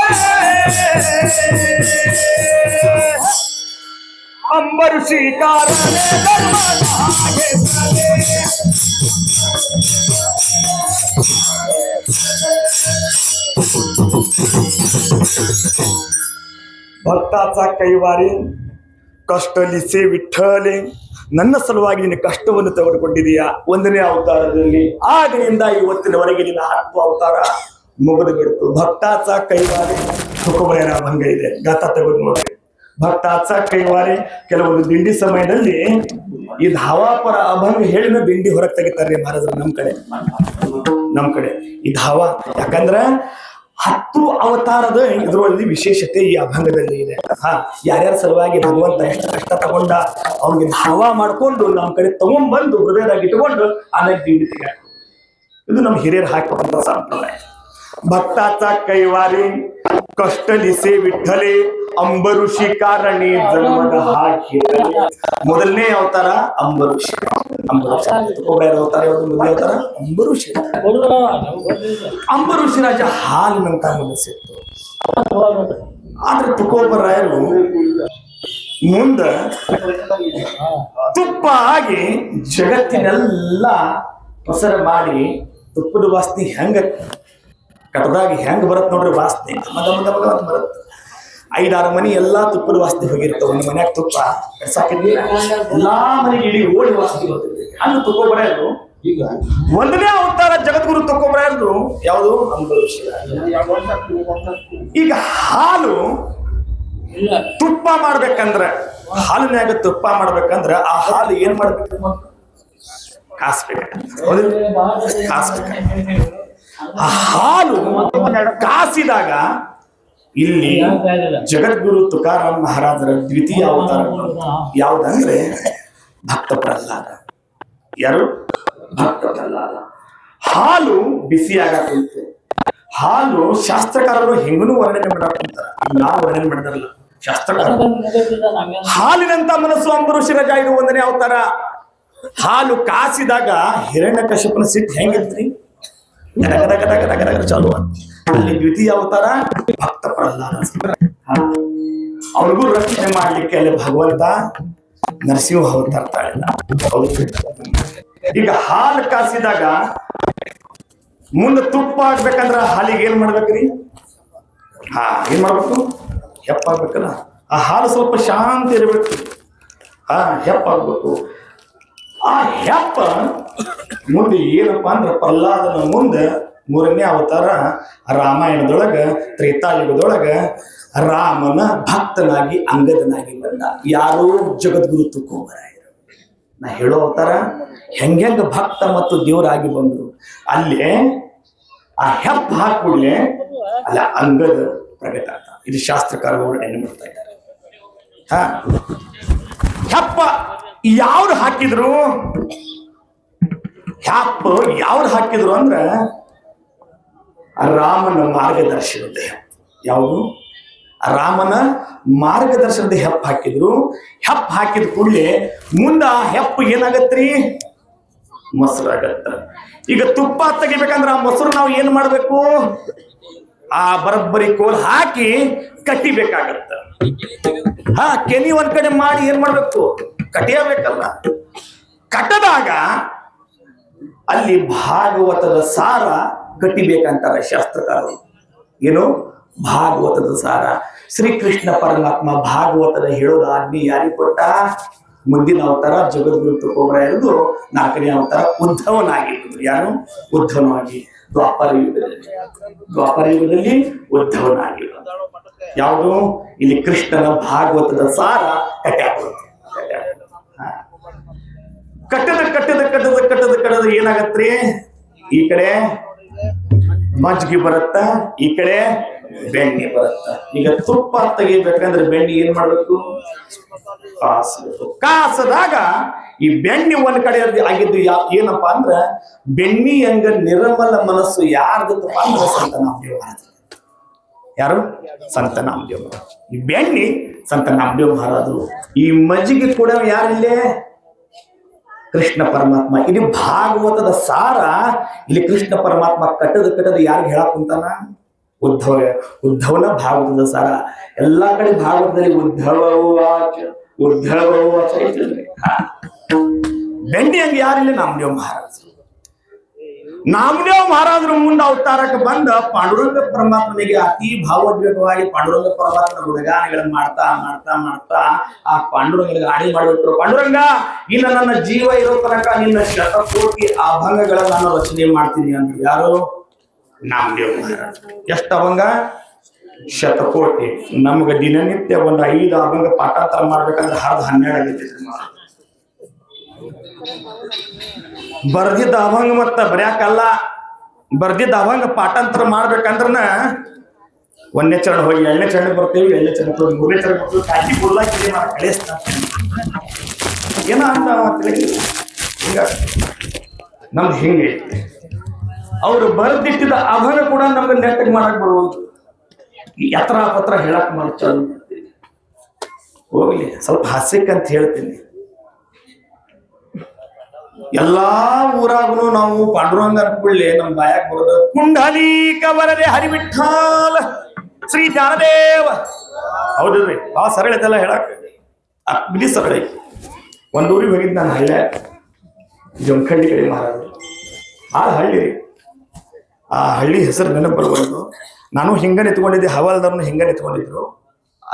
अंबरुषी कारणे जन्मात हा घेतले. ಭಕ್ತಾचा ಕೈವಾರಿ ಕಷ್ಟಲಿಸೆ ವಿಠ್ಠಲೆ. ನನ್ನ ಸಲುವಾಗಿ ನಿನ್ನ ಕಷ್ಟವನ್ನು ತೆಗೆದುಕೊಂಡಿದೀಯಾ 1ನೇ ಅವತಾರದಲ್ಲಿ. ಆಗಿನಿಂದ ಇವತ್ತಿನವರೆಗೆ ನಿನ್ನ 10 ಅವತಾರ ಮುಗಿದು ಬಿಡ್ತು. ಭಕ್ತಾचा ಕೈವಾರಿ ತುಕೋಬರಾಯರ ಅಭಂಗ ಇದೆ, ಗಾತ ತೆಗೆದು ನೋಡ್ರಿ. ಭಕ್ತಾचा ಕೈವಾರಿ ಕೆಲವೊಂದು ದಿಂಡಿ ಸಮಯದಲ್ಲಿ ಈ ಧಾವಾಪರ ಅಭಂಗ ಹೇಳಿನ ದಿಂಡಿ ಹೊರಗೆ ತೆಗಿತಾರೆ ಮಹಾರಾಜರು. ನಮ್ ಕಡೆ ಈ ಧಾವ, ಯಾಕಂದ್ರ 10 ಅವತಾರದ ಇದರಲ್ಲಿ ವಿಶೇಷತೆ ಈ ಅಭಂಗದಲ್ಲಿ ಇದೆ. ಯಾರ್ಯಾರ ಸಲುವಾಗಿ ಭಗವಂತ ಎಷ್ಟು ಕಷ್ಟ ತಗೊಂಡ ಅವ್ನಿಗೆ ಧಾವ ಮಾಡ್ಕೊಂಡು ನಮ್ ಕಡೆ ತಗೊಂಡ್ಬಂದು ಹೃದಯದಾಗ ಇಟ್ಕೊಂಡು ಆಮೇಲೆ ದಿಂಡಿ ತೆಗ. ಇದು ನಮ್ಮ ಹಿರಿಯರು ಹಾಕುವಂತ ಸಂಪ್ರದಾಯ. ಭಕ್ತಾचा ಕೈವಾರಿ ಕಷ್ಟಲಿಸೆ ವಿಠ್ಠಲೆ, ಅಂಬರುಷಿ ಕಾರಣಿ ಜನ್ಮದ ಹಾ घेतले. 1ನೇ ಅವತಾರ ಅಂಬರುಷಿ. ತುಕೋಬರಾಯರ ಅವತಾರ ಯಾವುದು? 1ನೇ ಅವತಾರ ಅಂಬರುಷಿ. ಅಂಬರುಷಿ ರಾಜ ಹಾಲಿನಂತ ಮನಸ್ಸಿತ್ತು. ಆದ್ರೆ ತುಕೋಬರಾಯರು ಮುಂದ ತುಪ್ಪ ಆಗಿ ಜಗತ್ತಿನೆಲ್ಲ ಪಸರ ಮಾಡಿ ತುಪ್ಪದ ವಾಸನೆ ಹೆಂಗ ಕಟದಾಗಿ ಹೆಂಗ್ ಬರತ್ ನೋಡ್ರಿ, ವಾಸನೆ ಮದ ಮದ ಮದ ಅಂತ ಬರತ್. 5-6 ಮನಿ ಎಲ್ಲಾ ತುಪ್ಪದ ವಾಸ್ತಿ ಹೋಗಿರ್ತಾವ. ಒಂದು ಮನ್ಯಾಗ ತುಪ್ಪ ಎಲ್ಲಾ ಮನೆಗೆ ಇಡೀ ಓಡಿ ವಾಸ್ತಿ ಹೋಗ್ತದೆ. ಹಂಗ ತುಕ್ಕೊಬರಾಯರು ಈಗ ಒಂದನೇ ಅವತಾರ ಜಗದ್ಗುರು ತುಕ್ಕೊಬರಾಯರು ಯಾವುದು ಅಂಬರೀಷ. ಈಗ ಹಾಲು ತುಪ್ಪ ಮಾಡ್ಬೇಕಂದ್ರ, ಹಾಲಿನಾಗ ತುಪ್ಪ ಮಾಡ್ಬೇಕಂದ್ರ ಆ ಹಾಲು ಏನ್ ಮಾಡ್ಬೇಕು? ಕಾಸ್ಬೇಕು. ಕಾಸ್ಬೇಕು. ಆ ಹಾಲು ಕಾಸಿದಾಗ ಇಲ್ಲಿ ಜಗದ್ಗುರು ತುಕಾರಾಮ್ ಮಹಾರಾಜರ ದ್ವಿತೀಯ ಅವತಾರ ಯಾವ್ದಂದ್ರೆ ಭಕ್ತ ಪ್ರಹ್ಲಾದ. ಯಾರು? ಭಕ್ತ ಪ್ರಹ್ಲಾದ. ಹಾಲು ಬಿಸಿಯಾಗ ಕುಂತು ಹಾಲು ಶಾಸ್ತ್ರಕಾರರು ಹೆಂಗನೂ ವರ್ಣನೆ ಮಾಡಾಕಂತಾರ. ನಾವು ವರ್ಣನೆ ಮಾಡಿದಾರಲ್ಲ ಶಾಸ್ತ್ರಕಾರರು. ಹಾಲಿನಂತ ಮನಸ್ಸು ಅಂಬರೀಷ ರಾಜ ಇದು 1ನೇ ಅವತಾರ. ಹಾಲು ಕಾಸಿದಾಗ ಹಿರಣ್ಯಕಶಿಪನ ಸಿಟ್ಟು ಹೆಂಗಿದ್ರಿ? ಚಾಲು. ಅಲ್ಲಿ ದ್ವಿತೀಯ ಅವತಾರ ಭಕ್ತ ಪ್ರಹ್ಲಾದ. ಅವ್ರಿಗೂ ರಕ್ಷಣೆ ಮಾಡ್ಲಿಕ್ಕೆ ಅಲ್ಲಿ ಭಗವಂತ ನರಸಿಂಹ ಅವತಾರ ತಾಳಿದ. ಈಗ ಹಾಲು ಕಾಸಿದಾಗ ಮುಂದೆ ತುಪ್ಪ ಆಗ್ಬೇಕಂದ್ರ ಹಾಲಿಗೆ ಏನ್ ಮಾಡ್ಬೇಕ್ರಿ? ಏನ್ ಮಾಡ್ಬೇಕು? ಹೆಪ್ಪಾಗ್ಬೇಕಲ್ಲ. ಆ ಹಾಲು ಸ್ವಲ್ಪ ಶಾಂತಿ ಇರಬೇಕು. ಹೆಪ್ಪಾಗ್ಬೇಕು. ಆ ಹೆಪ್ಪ ಮುಂದೆ ಏನಪ್ಪಾ ಅಂದ್ರೆ ಪ್ರಹ್ಲಾದನ ಮುಂದೆ 3ನೇ ಅವತಾರ ರಾಮಾಯಣದೊಳಗ ತ್ರೇತಾಯುಗದೊಳಗ ರಾಮನ ಭಕ್ತನಾಗಿ ಅಂಗದನಾಗಿ ಬಂದ. ಯಾರೋ ಜಗದ್ಗುರು ತುಕೋಬರಾಯರು. ನಾ ಹೇಳೋ ಅವತಾರ ಹೆಂಗ ಭಕ್ತ ಮತ್ತು ದೇವರಾಗಿ ಬಂದ್ರು. ಅಲ್ಲೇ ಆ ಹೆಪ್ಪ ಹಾಕೂಡ್ಲೆ ಅಲ್ಲ ಅಂಗದ ಪ್ರಗಟ ಆತ. ಇದು ಶಾಸ್ತ್ರಕಾರರು ಎಣ್ಣೆ ಮಾಡ್ತಾ ಇದ್ದಾರೆ. ಹೆಪ್ಪ ಯಾವ್ದು ಹಾಕಿದ್ರು? ಹೆಪ್ಪ ಯಾವ್ದು ಹಾಕಿದ್ರು ಅಂದ್ರ ರಾಮನ ಮಾರ್ಗದರ್ಶನದ ಹೆಪ್ಪ. ಯಾವುದು? ರಾಮನ ಮಾರ್ಗದರ್ಶನದ ಹೆಪ್ಪ ಹಾಕಿದ್ರು. ಹೆಪ್ಪ ಹಾಕಿದ ಕೂಡಲೇ ಮುಂದ ಹೆಪ್ಪ ಏನಾಗತ್ರಿ? ಮೊಸರಾಗತ್ತ. ಈಗ ತುಪ್ಪ ತೆಗಿಬೇಕಂದ್ರ ಆ ಮೊಸರು ನಾವು ಏನ್ ಮಾಡ್ಬೇಕು? ಆ ಬರಬ್ಬರಿ ಕೋಲ್ ಹಾಕಿ ಕಟ್ಟಿಬೇಕಾಗತ್ತ. ಕೆನಿ ಒಂದ್ ಕಡೆ ಮಾಡಿ ಏನ್ ಮಾಡ್ಬೇಕು? ಕಟ್ಟಿಯಬೇಕಲ್ಲ. ಕಟ್ಟದಾಗ ಅಲ್ಲಿ ಭಾಗವತದ ಸಾರ ಕಟ್ಟಿಬೇಕಂತಾರ ಶಾಸ್ತ್ರಕಾರರು. ಏನು? ಭಾಗವತದ ಸಾರ. ಶ್ರೀಕೃಷ್ಣ ಪರಮಾತ್ಮ ಭಾಗವತದ ಹೇಳೋದ ಆಜ್ಞೆ ಯಾರಿಗೆ ಕೊಟ್ಟ? ಮುಂದಿನ ಅವತಾರ ಜಗದ್ಗುರು ತುಕೋಬರಾಯರದು 4ನೇ ಅವತಾರ ಉದ್ಧವನಾಗಿದ್ದು. ಯಾರು? ಉದ್ಧವನಾಗಿ ದ್ವಾಪರ ಯುಗದಲ್ಲಿ ಉದ್ಧವನಾಗಿದ್ದು. ಯಾವುದು? ಇಲ್ಲಿ ಕೃಷ್ಣನ ಭಾಗವತದ ಸಾರ ಕಟ್ಟದ ಏನಾಗತ್ರಿ? ಈ ಕಡೆ ಮಜ್ಜಿಗೆ ಬರುತ್ತ, ಈ ಕಡೆ ಬೆಣ್ಣೆ ಬರುತ್ತ. ಈಗ ತುಪ್ಪ ತೆಗಿಬೇಕಂದ್ರೆ ಬೆಣ್ಣೆ ಏನ್ ಮಾಡ್ಬೇಕು? ಕಾಸಬೇಕು. ಕಾಸದಾಗ ಈ ಬೆಣ್ಣೆ ಒಂದ್ ಕಡೆ ಆಗಿದ್ದು ಏನಪ್ಪಾ ಅಂದ್ರ ಬೆಣ್ಣಿ ಹಂಗ ನಿರ್ಮಲ ಮನಸ್ಸು ಯಾರ್ದಪ್ಪ ಅಂದ್ರೆ ಸಂತ ನಾಮದೇವ ಮಹಾರಾಜ. ಯಾರು? ಸಂತ ನಾಮದೇವ. ಈ ಬೆಣ್ಣಿ ಸಂತ ನಾಮದೇವ ಮಹಾರಾಜರು. ಈ ಮಜ್ಜಿಗೆ ಕೂಡ ಯಾರಿಲ್ಲೇ? ಕೃಷ್ಣ ಪರಮಾತ್ಮ. ಇದು ಭಾಗವತದ ಸಾರ. ಇಲ್ಲಿ ಕೃಷ್ಣ ಪರಮಾತ್ಮ ಕಟ್ಟದ ಯಾರಿಗೆ ಹೇಳಕ್ ಕುಂತಾನ? ಉದ್ಧವನ ಭಾಗವತದ ಸಾರ. ಎಲ್ಲಾ ಕಡೆ ಭಾಗವತದಲ್ಲಿ ಉದ್ಧವ ಬೆಂಡಿ ಹಂಗೆ ಯಾರಿಲ್ಲ? ನಾಮದೇವ ಮಹಾರಾಜರು. ನಾಮದೇವ ಮಹಾರಾಜರು ಮುಂದೆ ಅವತಾರಕ್ಕೆ ಬಂದ ಪಾಂಡುರಂಗ ಪರಮಾತ್ಮನಿಗೆ ಅತಿ ಭಾವೋದ್ವೇಗವಾಗಿ ಪಾಂಡುರಂಗ ಪರಮಾತ್ಮನ ಗುಣಗಾನಗಳನ್ನು ಮಾಡ್ತಾ ಮಾಡ್ತಾ ಮಾಡ್ತಾ ಆ ಪಾಂಡುರಂಗನಿಗೆ ಆಣಿ ಮಾಡ್ಬಿಟ್ರು. ಪಾಂಡುರಂಗ, ಇನ್ನು ನನ್ನ ಜೀವ ಇರೋ ತನಕ ನಿನ್ನ 100,000 ಅಭಂಗಗಳನ್ನು ನಾನು ರಚನೆ ಮಾಡ್ತೀನಿ ಅಂದ್ರು. ಯಾರು? ನಾಮದೇವ ಮಹಾರಾಜ. ಎಷ್ಟು ಅಭಂಗ? 100,000. ನಮ್ಗೆ ದಿನನಿತ್ಯ ಒಂದು 5 ಅಭಂಗ ಪಾಠಾಂತರ ಮಾಡ್ಬೇಕಂದ್ರೆ 12 ಆಗೈತಿ. ಬರ್ದಿದ್ದ ಅಭಂಗ ಮತ್ತ ಬರ್ಯಾಕಲ್ಲ. ಬರ್ದಿದ್ದ ಅಭಂಗ ಪಾಠಾಂತರ ಮಾಡ್ಬೇಕಂದ್ರನ 1ನೇ ಚರಣ ಹೋಗಿ 2ನೇ ಚರಣ ಬರ್ತೇವೆ, 2ನೇ ಚರಣ ಹೋಗಿ 3ನೇ ಚರಣ ಬರ್ತೇವೆ. ಕಾಕಿ ಕೊಡ್ಲಾಕಿ ಕಳಿಸ್ತಾ ಏನ ಅಂತ ಹಿಂಗ ನಮ್ದು ಹಿಂಗೆ ಅವ್ರು ಬರ್ದಿಟ್ಟಿದ ಅಭಂಗ ಕೂಡ ನಮ್ಗೆ ನೆಟ್ಟಗೆ ಮಾಡಕ್ ಬರುವುದು. ಯತ್ರ ಪತ್ರ ಹೇಳಕ್ ಮಾಡ್ತೀವಿ. ಹೋಗ್ಲಿ, ಸ್ವಲ್ಪ ಹಾಸ್ಯಕ್ಕಂತ ಹೇಳ್ತೀನಿ. ಎಲ್ಲಾ ಊರಾಗೂ ನಾವು ಪಾಂಡುರಂಗ ಅನ್ಕೊಳ್ಳಿ ನಮ್ ಬಾಯಾಗ ಬರೋದು ಪುಂಡಲೀಕ ವರದೆ ಹರಿವಿಠಾಲ ಶ್ರೀ ಜ್ಞಾನದೇವ. ಹೌದ್ರಿ, ಬಹಳ ಸರಳ ಐತೆಲ್ಲ ಹೇಳಕ್. ಅಗ್ನಿ ಸರಳ ಐತಿ. ಒಂದೂರಿಗೆ ಹೋಗಿದ್ದು ನಾನು ಹಳ್ಳಿ, ಜಮಖಂಡಿ ಕಡೆ ಮಹಾರಾಜ. ಆ ಹಳ್ಳಿ ರೀ, ಆ ಹಳ್ಳಿ ಹೆಸರು ನೆನಪು ಬರ್ಬಾರ್ದು. ನಾನು ಹಿಂಗ ನಿಂತ್ಕೊಂಡಿದ್ದೆ, ಹವಾಲ್ದಾರನು ಹಿಂಗ ನಿಂತ್ಕೊಂಡಿದ್ರು.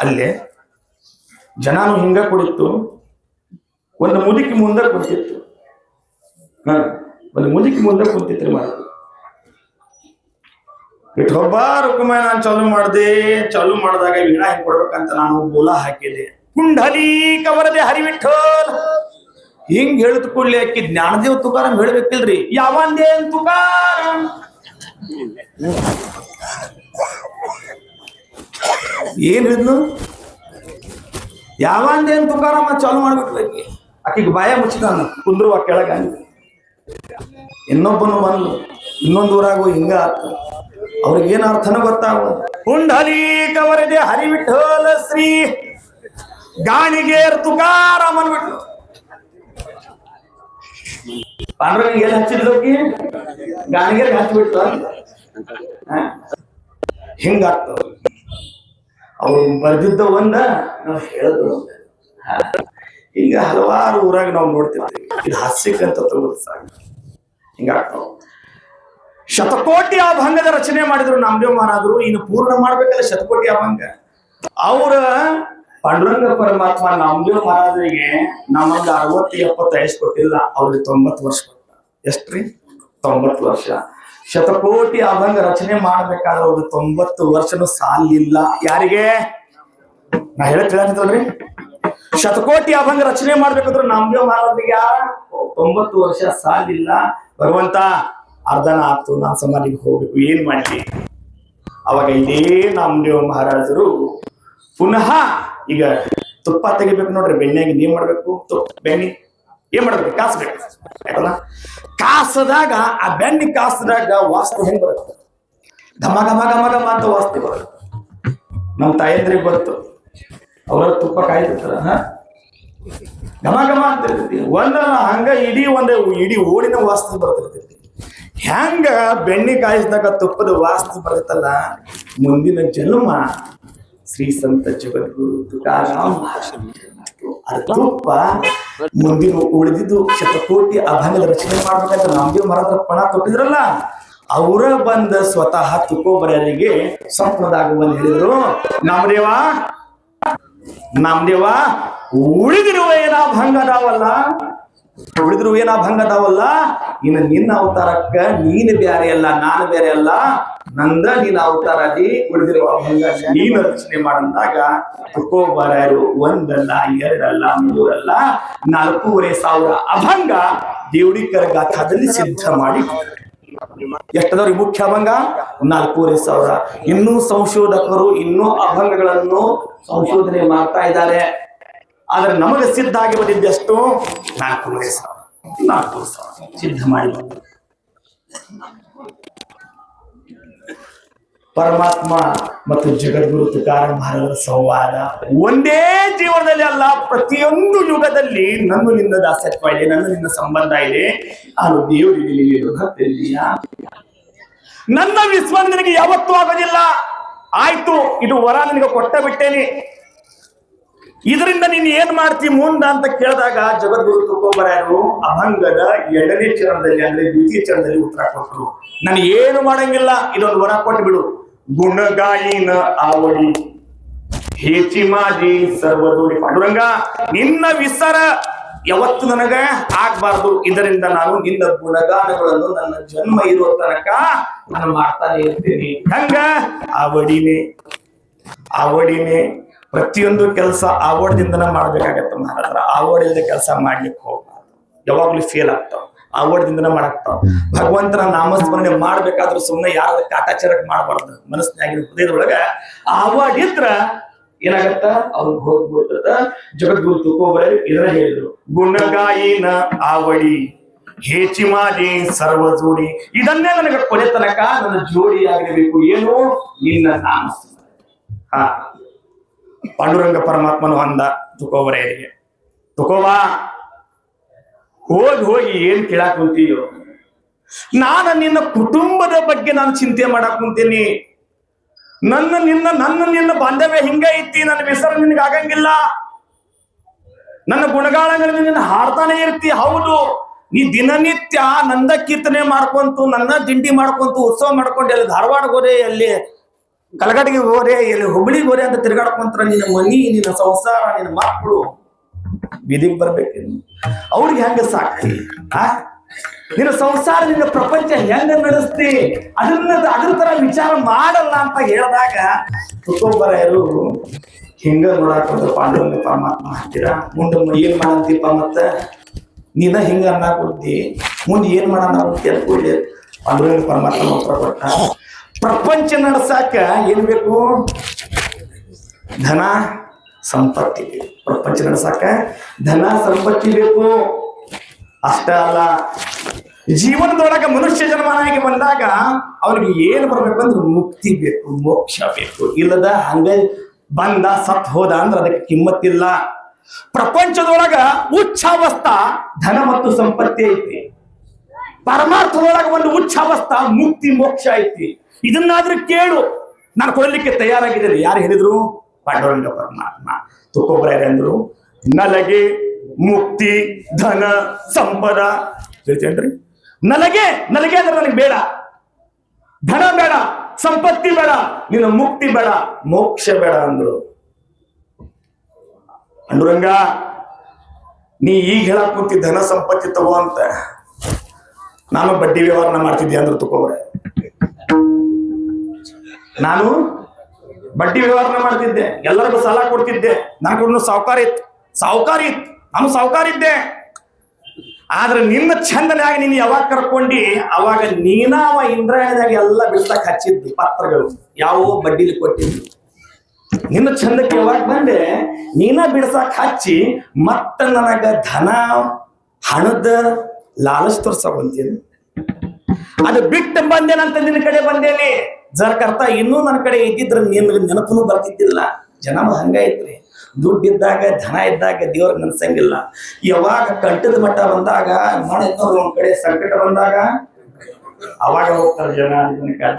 ಅಲ್ಲೇ ಜನಾನು ಹಿಂಗ ಕುಡಿತು. ಒಂದು ಮುದುಕಿ ಮುಂದೆ ಕುಂತಿತ್ತು. ಒಂದು ಮುದುಕಿ ಮುಂದೆ ಕುಂತಿತ್ರಿ. ಇಟ್ಟೊಬ್ಬ ರುಕುಮ ನಾನು ಚಾಲು ಮಾಡಿದಾಗ ವೀಣಾ ಹೆಂಗ್ ಕೊಡ್ಬೇಕಂತ ನಾನು ಬೋಲ ಹಾಕಿದೆ. ಕುಂಡಲಿ ಕವರದೆ ಹರಿವಿಠೋಲ್ ಹಿಂಗ್ ಹೇಳಿದ ಕೂಡಲೇ ಆಕಿ ಜ್ಞಾನದೇವ್ ತುಕಾರಾಮ್ ಹೇಳ್ಬೇಕಿಲ್ರಿ, ಯಾವಂದೇನ್ ತುಕಾರಾಮ್ ಏನ್ ಹೇಳಿದ್ನು, ಯಾವಂದೇನ್ ತುಕಾರಾಮ ಚಾಲು ಮಾಡ್ಬಿಟ್ರಿ. ಆಕಿಗೆ ಬಾಯ ಮುಚ್ಚಿದಾನ ಕುಂದ್ರು ಕೆಳಗ. ಇನ್ನೊಬ್ಬನು ಬಂದು ಇನ್ನೊಂದು ಊರಾಗು ಹಿಂಗ ಆತ. ಅವ್ರಿಗೆ ಏನ್ ಅರ್ಥನೂ ಗೊತ್ತಾಗ. ಕುಂಡಲಿ ಕವರದೆ ಹರಿವಿಠೋಲ ಶ್ರೀ ಗಾಣಿಗೇರ್ ತುಕಾರಾಮ್ ಅನ್ಬಿಟ್ರು. ಪಾಂಡ್ರಂಗ ಎಲ್ಲಿ ಹಚ್ಚಿದ್ಲೋಕಿ ಗಾಣಿಗೇರ್ ಹಚ್ಚಿಬಿಟ್ರು. ಹಿಂಗಾಗ್ತವ. ಅವ್ರು ಬರ್ದಿದ್ದ ಒಂದ ನಾವು ಹೇಳೋದು. ಈಗ ಹಲವಾರು ಊರಾಗ ನಾವು ನೋಡ್ತಿರ್ತೀವಿ. ಇದು ಹಾಸ್ಯಕ್ಕಂತ ತಗೋದು ಸಾಕು. ಹಿಂಗಾಗ್ತಾವ. ಶತಕೋಟಿ ಅಭಂಗದ ರಚನೆ ಮಾಡಿದ್ರು ನಾಮದೇವ್ ಮಹಾರಾಜರು. ಇನ್ನು ಪೂರ್ಣ ಮಾಡ್ಬೇಕಲ್ಲ ಶತಕೋಟಿ ಅಭಂಗ. ಅವರ ಪಾಂಡುರಂಗ ಪರಮಾತ್ಮ ನಾಮದೇವ್ ಮಹಾರಾಜರಿಗೆ ನಮ್ಮಲ್ಲಿ 60-70 ವಯಸ್ಸು ಕೊಟ್ಟಿಲ್ಲ, ಅವ್ರಿಗೆ 90 ವರ್ಷ ಕೊಟ್ಟ. ಎಷ್ಟ್ರಿ? 90 ವರ್ಷ. ಶತಕೋಟಿ ಅಭಂಗ ರಚನೆ ಮಾಡ್ಬೇಕಾದ್ರೆ ಅವ್ರಿಗೆ 90 ವರ್ಷನೂ ಸಾಲಿಲ್ಲ. ಯಾರಿಗೆ? ನಾ ಹೇಳ್ತೀರಿ, ಶತಕೋಟಿ ಅಭಂಗ ರಚನೆ ಮಾಡ್ಬೇಕಾದ್ರೆ ನಾಮದೇವ್ ಮಹಾರಾಜರಿಗೆ 90 ವರ್ಷ ಸಾಲಿಲ್ಲ. ಭಗವಂತ ಅರ್ಧನ ಆಯ್ತು, ನಾನು ಸಮಾಧಿಗೆ ಹೋಗ್ಬೇಕು, ಏನ್ ಮಾಡ್ಲಿ? ಅವಾಗ ಇದೇ ನಾಮದೇವ್ ಮಹಾರಾಜರು ಪುನಃ ಈಗ ತುಪ್ಪ ತೆಗಿಬೇಕು ನೋಡ್ರಿ, ಬೆಣ್ಣೆಗೆ ನೀವ್ ಮಾಡ್ಬೇಕು. ಬೆಣ್ಣೆ ಏನ್ ಮಾಡ್ಬೇಕು? ಕಾಸ್ಬೇಕು ಆಯ್ತಲ್ಲ. ಕಾಸದಾಗ ಆ ಬೆಣ್ಣೆ ಕಾಸದಾಗ ವಾಸ್ತು ಹೆಂಗ್ ಬರುತ್ತೆ? ಘಮ ಘಮ ಘಮ ಘಮ ಅಂತ ವಾಸ್ತು ಬರುತ್ತೆ. ನಮ್ ತಾಯಂದ್ರಿಗೆ ಗೊತ್ತು, ಅವರ ತುಪ್ಪ ಕಾಯ್ತಿರ್ತಾರ, ಘಮ ಘಮ ಅಂತ ಇರ್ತೈತಿ. ಹಂಗ ಇಡೀ ಓಡಿನ ವಾಸ್ತು ಬರ್ತಿರ್ತೈತಿ. ಹೆಂಗ ಬೆಣ್ಣೆ ಕಾಯಿಸಿದಾಗ ತುಪ್ಪದ ವಾಸ್ತು ಬರುತ್ತಲ್ಲ, ಮುಂದಿನ ಜನ್ಮ ಶ್ರೀ ಸಂತ ಜಗದ್ಗುರು ತುಕಾರಾಮ್ ಅದು ತುಪ್ಪ ಮುಂದಿನ ಉಳಿದಿದ್ದು ಶತಕೋಟಿ ಅಭಂಗದ ರಚನೆ ಮಾಡ್ಬೇಕಂತ ನಾಮದೇವ್ ಮಹಾರಾಜರ ಪಣ ತೊಟ್ಟಿದ್ರಲ್ಲ, ಅವರ ಬಂದ ಸ್ವತಃ ತುಕೋಬರರಿಗೆ ಸ್ವಪ್ನದಾಗ ಬಂದು ಹೇಳಿದ್ರು, ನಾಮದೇವ ಉಳಿದಿರುವ ಏನಾಭಂಗ ಅದಾವಲ್ಲ, ಇನ್ನು ನಿನ್ನ ಅವತಾರಕ್ಕ ನೀನು ಬೇರೆ ಅಲ್ಲ, ನಾನು ಬೇರೆ ಅಲ್ಲ, ನಂದ ನೀನ್ ಅವತಾರ ಅದಿ, ಉಳಿದಿರುವ ಅಭಂಗ ನೀನು ರಚನೆ ಮಾಡಂದಾಗ ತುಕೋಬರರು 1 ಅಲ್ಲ 2 ಅಲ್ಲ 3 ಅಲ್ಲ 4,500 ಅಭಂಗ ದೇವಡಿಕರ ಗಾಥಾದಲ್ಲಿ ಸಿದ್ಧ ಮಾಡಿ. ಎಷ್ಟದವ್ರಿಗೆ ಮುಖ್ಯ ಅಭಂಗ? 4,500. ಇನ್ನೂ ಸಂಶೋಧಕರು ಇನ್ನೂ ಅಭಂಗಗಳನ್ನು ಸಂಶೋಧನೆ ಮಾಡ್ತಾ ಇದ್ದಾರೆ. ಆದ್ರೆ ನಮಗೆ ಸಿದ್ಧ ಆಗಿ ಬಂದಿದ್ದೆಷ್ಟು? 4,500 ಸಿದ್ಧ ಮಾಡಿ. ಪರಮಾತ್ಮ ಮತ್ತು ಜಗದ್ಗುರು ತುಕಾರಾಮ್ ಮಹಾರಾಜರ ಸಂವಾದ ಒಂದೇ ಜೀವನದಲ್ಲಿ ಅಲ್ಲ, ಪ್ರತಿಯೊಂದು ಯುಗದಲ್ಲಿ ನನ್ನ ನಿನ್ನ ದಾಸತ್ವ ಇದೆ, ನನ್ನ ನಿನ್ನ ಸಂಬಂಧ ಇದೆ. ನಾನು ದೇವರಿಗೆ ನನ್ನ ವಿಶ್ವಾಸ ನಿನಗೆ ಯಾವತ್ತೂ ಆಗೋದಿಲ್ಲ. ಆಯ್ತು, ಇದು ವರ ನಿನಗೆ ಕೊಟ್ಟ ಬಿಟ್ಟೇನಿ, ಇದರಿಂದ ನೀನ್ ಏನ್ ಮಾಡ್ತಿ ಮುಂದ ಅಂತ ಕೇಳಿದಾಗ ಜಗದ್ಗುರು ತುಕೋಬರಾಯರು ಅಭಂಗದ 2ನೇ ಚರಣದಲ್ಲಿ ಅಂದ್ರೆ ದ್ವಿತೀಯ ಚರಣದಲ್ಲಿ ಉತ್ತರ ಕೊಟ್ಟರು. ನಾನು ಏನು ಮಾಡಂಗಿಲ್ಲ, ಇದೊಂದು ವರ ಕೊಟ್ಟು ಬಿಡು. ಗುಣಗಾಯಿನ ಆವಡಿ ಹೇಚಿ ಮಾಜಿ ಸರ್ವದೋಡಿ. ಪಾಂಡುರಂಗ, ನಿನ್ನ ವಿಸರ ಯಾವತ್ತು ನನಗ ಆಗ್ಬಾರ್ದು, ಇದರಿಂದ ನಾನು ನಿನ್ನ ಗುಣಗಾನಗಳನ್ನು ನನ್ನ ಜನ್ಮ ಇರೋ ತನಕ ನಾನು ಮಾಡ್ತಾನೆ ಇರ್ತೀನಿ. ಹಂಗ ಆವಡಿನೇ ಪ್ರತಿಯೊಂದು ಕೆಲಸ ಆವಡದಿಂದನ ಮಾಡ್ಬೇಕಾಗತ್ತ ಮಹಾರಾಜರ. ಆವಡಿಲ್ಲದೆ ಕೆಲಸ ಮಾಡ್ಲಿಕ್ಕೆ ಹೋಗ್ಬಾರ್ದು, ಯಾವಾಗ್ಲೂ ಫೇಲ್ ಆಗ್ತಾವ. ಆವಡದಿಂದನ ಮಾಡಾಕ್ತಾವ. ಭಗವಂತನ ನಾಮಸ್ಮರಣೆ ಮಾಡ್ಬೇಕಾದ್ರೂ ಸುಮ್ಮನೆ ಯಾರ ಕಾಟಾಚಾರಕ್ಕೆ ಮಾಡಬಾರ್ದು. ಮನಸ್ಸಿನಾಗಿ ಹೃದಯದೊಳಗ ಆವಡಿದ್ರ ಏನಾಗತ್ತ, ಅವ್ರಿಗೆ ಹೋಗ್ಬಿಡ್ತದ. ಜಗದ್ಗುರು ತುಕೋಬರಾಯರು ಇದನ್ನ ಹೇಳಿದ್ರು, ಗುಣಗಾಯಿನ ಆವಡಿ ಹೇಚಿ ಮಾಡಿ ಸರ್ವ ಜೋಡಿ. ಇದನ್ನೇ ನನಗೆ ಕೊನೆ ತನಕ ನನ್ನ ಜೋಡಿ ಆಗಿರಬೇಕು. ಏನು? ನಿನ್ನ ನಾಮಸ್ಮರಣೆ. ಪಾಂಡುರಂಗ ಪರಮಾತ್ಮನು ಅಂದ ತುಕೋಬರಾಯರಿಗೆ, ತುಕೋಬಾ, ಹೋಗಿ ಏನ್ ಕೇಳಾಕ್ ಕುಂತೀಯೋ? ನಾನು ನಿನ್ನ ಕುಟುಂಬದ ಬಗ್ಗೆ ನಾನು ಚಿಂತೆ ಮಾಡಕ್ ಕುಂತೀನಿ. ನನ್ನ ನಿನ್ನ ಬಾಂಧವ್ಯ ಹಿಂಗ ಐತಿ, ನನ್ನ ವಿಸರ ನಿನಗೆ ಆಗಂಗಿಲ್ಲ. ನನ್ನ ಗುಣಗಾನಗಳನ್ನು ನಿನ್ನ ಹಾಡ್ತಾನೆ ಇರ್ತಿ. ಹೌದು, ನೀ ದಿನನಿತ್ಯ ನಂದ ಕೀರ್ತನೆ ಮಾಡ್ಕೊಂತು, ನನ್ನ ದಿಂಡಿ ಮಾಡ್ಕೊಂತು, ಉತ್ಸವ ಮಾಡ್ಕೊಂಡು ಅಲ್ಲಿ ಧಾರವಾಡ ಗೋದೆ ಅಲ್ಲಿ ಕಲಗಟ್ಟಿಗೆ ಹೋರೆ ಇಲ್ಲಿ ಹುಬ್ಳಿಗೆ ಹೋರೆ ಅಂತ ತಿರ್ಗಾಡ್ಕೊಂತಾರ. ನಿನ್ನ ಮನಿ, ನಿನ್ನ ಸಂಸಾರ, ನಿನ್ನ ಮಕ್ಕಳು ಬೀದಿಗೆ ಬರ್ಬೇಕೇನು? ಅವ್ರಿಗೆ ಹೆಂಗ ಸಾಕ್ತಿ? ನಿನ್ನ ಸಂಸಾರ, ನಿನ್ನ ಪ್ರಪಂಚ ಹೆಂಗ ನಡೆಸ್ತಿ? ಅದ್ರ ತರ ವಿಚಾರ ಮಾಡಲ್ಲ ಅಂತ ಹೇಳಿದಾಗ ತುಕೋಬರಾಯರು ಹಿಂಗ ನೋಡಾಕೊಂಡ್ರ ಪಾಂಡುರಂಗ ಪರಮಾತ್ಮ ಹತ್ತಿರ, ಮುಂದೆ ಏನ್ ಮಾಡಂತೀಪ ಮತ್ತ ನೀನ ಹಿಂಗ ಅನ್ನಕೂಡ್ತಿ, ಮುಂದೆ ಏನ್ ಮಾಡೋಣ ಅನ್ಕೊಳ್ಳಿ. ಪಾಂಡುರಂಗ ಪರಮಾತ್ಮ ಉತ್ತರ ಕೊಟ್ಟ, ಪ್ರಪಂಚ ನಡ್ಸಾಕ ಏನ್ ಬೇಕು? ಧನ ಸಂಪತ್ತಿ ಬೇಕು. ಪ್ರಪಂಚ ನಡ್ಸಾಕ ಧನ ಸಂಪತ್ತಿ ಬೇಕು. ಅಷ್ಟ ಅಲ್ಲ, ಜೀವನದೊಳಗ ಮನುಷ್ಯ ಜನ್ಮನಾಗಿ ಬಂದಾಗ ಅವ್ರಿಗೆ ಏನ್ ಬರ್ಬೇಕು ಅಂದ್ರೆ ಮುಕ್ತಿ ಬೇಕು, ಮೋಕ್ಷ ಬೇಕು. ಇಲ್ಲದ ಹಂಗ ಬಂದ ಸತ್ ಹೋದ ಅಂದ್ರೆ ಅದಕ್ಕೆ ಕಿಮ್ಮತ್ತಿಲ್ಲ. ಪ್ರಪಂಚದೊಳಗ ಉಚ್ಚಾವಸ್ಥಾ ಧನ ಮತ್ತು ಸಂಪತ್ತಿ ಐತಿ. ಪರಮಾರ್ಥದೊಳಗ ಒಂದು ಉಚ್ಚಾವಸ್ಥಾ ಮುಕ್ತಿ ಮೋಕ್ಷ ಐತಿ. ಇದನ್ನಾದ್ರೂ ಕೇಳು, ನಾನು ಕೊಡಲಿಕ್ಕೆ ತಯಾರಾಗಿದ್ದೇನೆ. ಯಾರು ಹೇಳಿದ್ರು? ಪಾಂಡುರಂಗ ಪರಮಾತ್ಮ. ತುಕೋಬರಾಯರು ಅಂದ್ರು, ನಲಗೆ ಮುಕ್ತಿ ಧನ ಸಂಪದ. ಹೇಳ್ತೇನ್ರಿ, ನಲಗೆ ಅಂದ್ರೆ ನನಗೆ ಬೇಡ, ಧನ ಬೇಡ, ಸಂಪತ್ತಿ ಬೇಡ, ನಿನ್ನ ಮುಕ್ತಿ ಬೇಡ, ಮೋಕ್ಷ ಬೇಡ ಅಂದ್ರು. ಪಾಂಡುರಂಗ, ನೀ ಈಗ ಹೇಳಕ್ ಕುಂತಿ ಧನ ಸಂಪತ್ತಿ ತಗೋ ಅಂತ, ನಾನು ಬಡ್ಡಿ ವ್ಯವಹಾರ ಮಾಡ್ತಿದ್ದೆ ಅಂದ್ರು ತುಕೋಬರಾಯರು. ನಾನು ಬಡ್ಡಿ ವ್ಯವಹಾರ ಮಾಡ್ತಿದ್ದೆ, ಎಲ್ಲರಿಗೂ ಸಾಲ ಕೊಡ್ತಿದ್ದೆ, ನನ್ನ ಕೂಡ ಸಾಹುಕಾರ ಇತ್ತು, ನಾನು ಸಾಹುಕಾರ ಇದ್ದೆ. ಆದ್ರೆ ನಿನ್ನ ಚಂದನಾಗಿ ನೀನು ಯಾವಾಗ ಕರ್ಕೊಂಡಿ, ಅವಾಗ ನೀನಾವ ಇಂದ್ರಾಯಣದಾಗ ಎಲ್ಲ ಬಿಡ್ಸಕ್ ಹಚ್ಚಿದ್ದಿ ಪತ್ರಗಳು, ಯಾವ ಬಡ್ಡಿಲಿ ಕೊಟ್ಟಿದ್ದಿ. ನಿನ್ನ ಚಂದಕ್ಕೆ ಯಾವಾಗ ಬಂದೆ, ನೀನ ಬಿಡ್ಸಕ್ ಹಚ್ಚಿ ಮತ್ತ ನನಗ ಧನ ಹಣದ ಲಾಲಚ್ ತೋರ್ಸಕೊಂತೀನಿ. ಅದು ಬಿಟ್ಟು ಬಂದೇನಂತ ನಿನ್ನ ಕಡೆ ಬಂದೇನಿ. ಜರ್ಕರ್ತ ಇನ್ನೂ ನನ್ನ ಕಡೆ ಇದ್ದಿದ್ರ ನಿನ್ಗೆ ನೆನಪನು ಬರ್ತಿದ್ದಿಲ್ಲ. ಜನ ಹಂಗ ಐತ್ರಿ, ದುಡ್ಡಿದ್ದಾಗ ಧನ ಇದ್ದಾಗ ದೇವ್ರ ನೆನ್ಸಂಗಿಲ್ಲ. ಯಾವಾಗ ಕಂಟದ ಮಟ್ಟ ಬಂದಾಗ, ಒಂದ್ ಕಡೆ ಸಂಕಟ ಬಂದಾಗ ಅವಾಗ ಹೋಗ್ತಾರ ಜನ.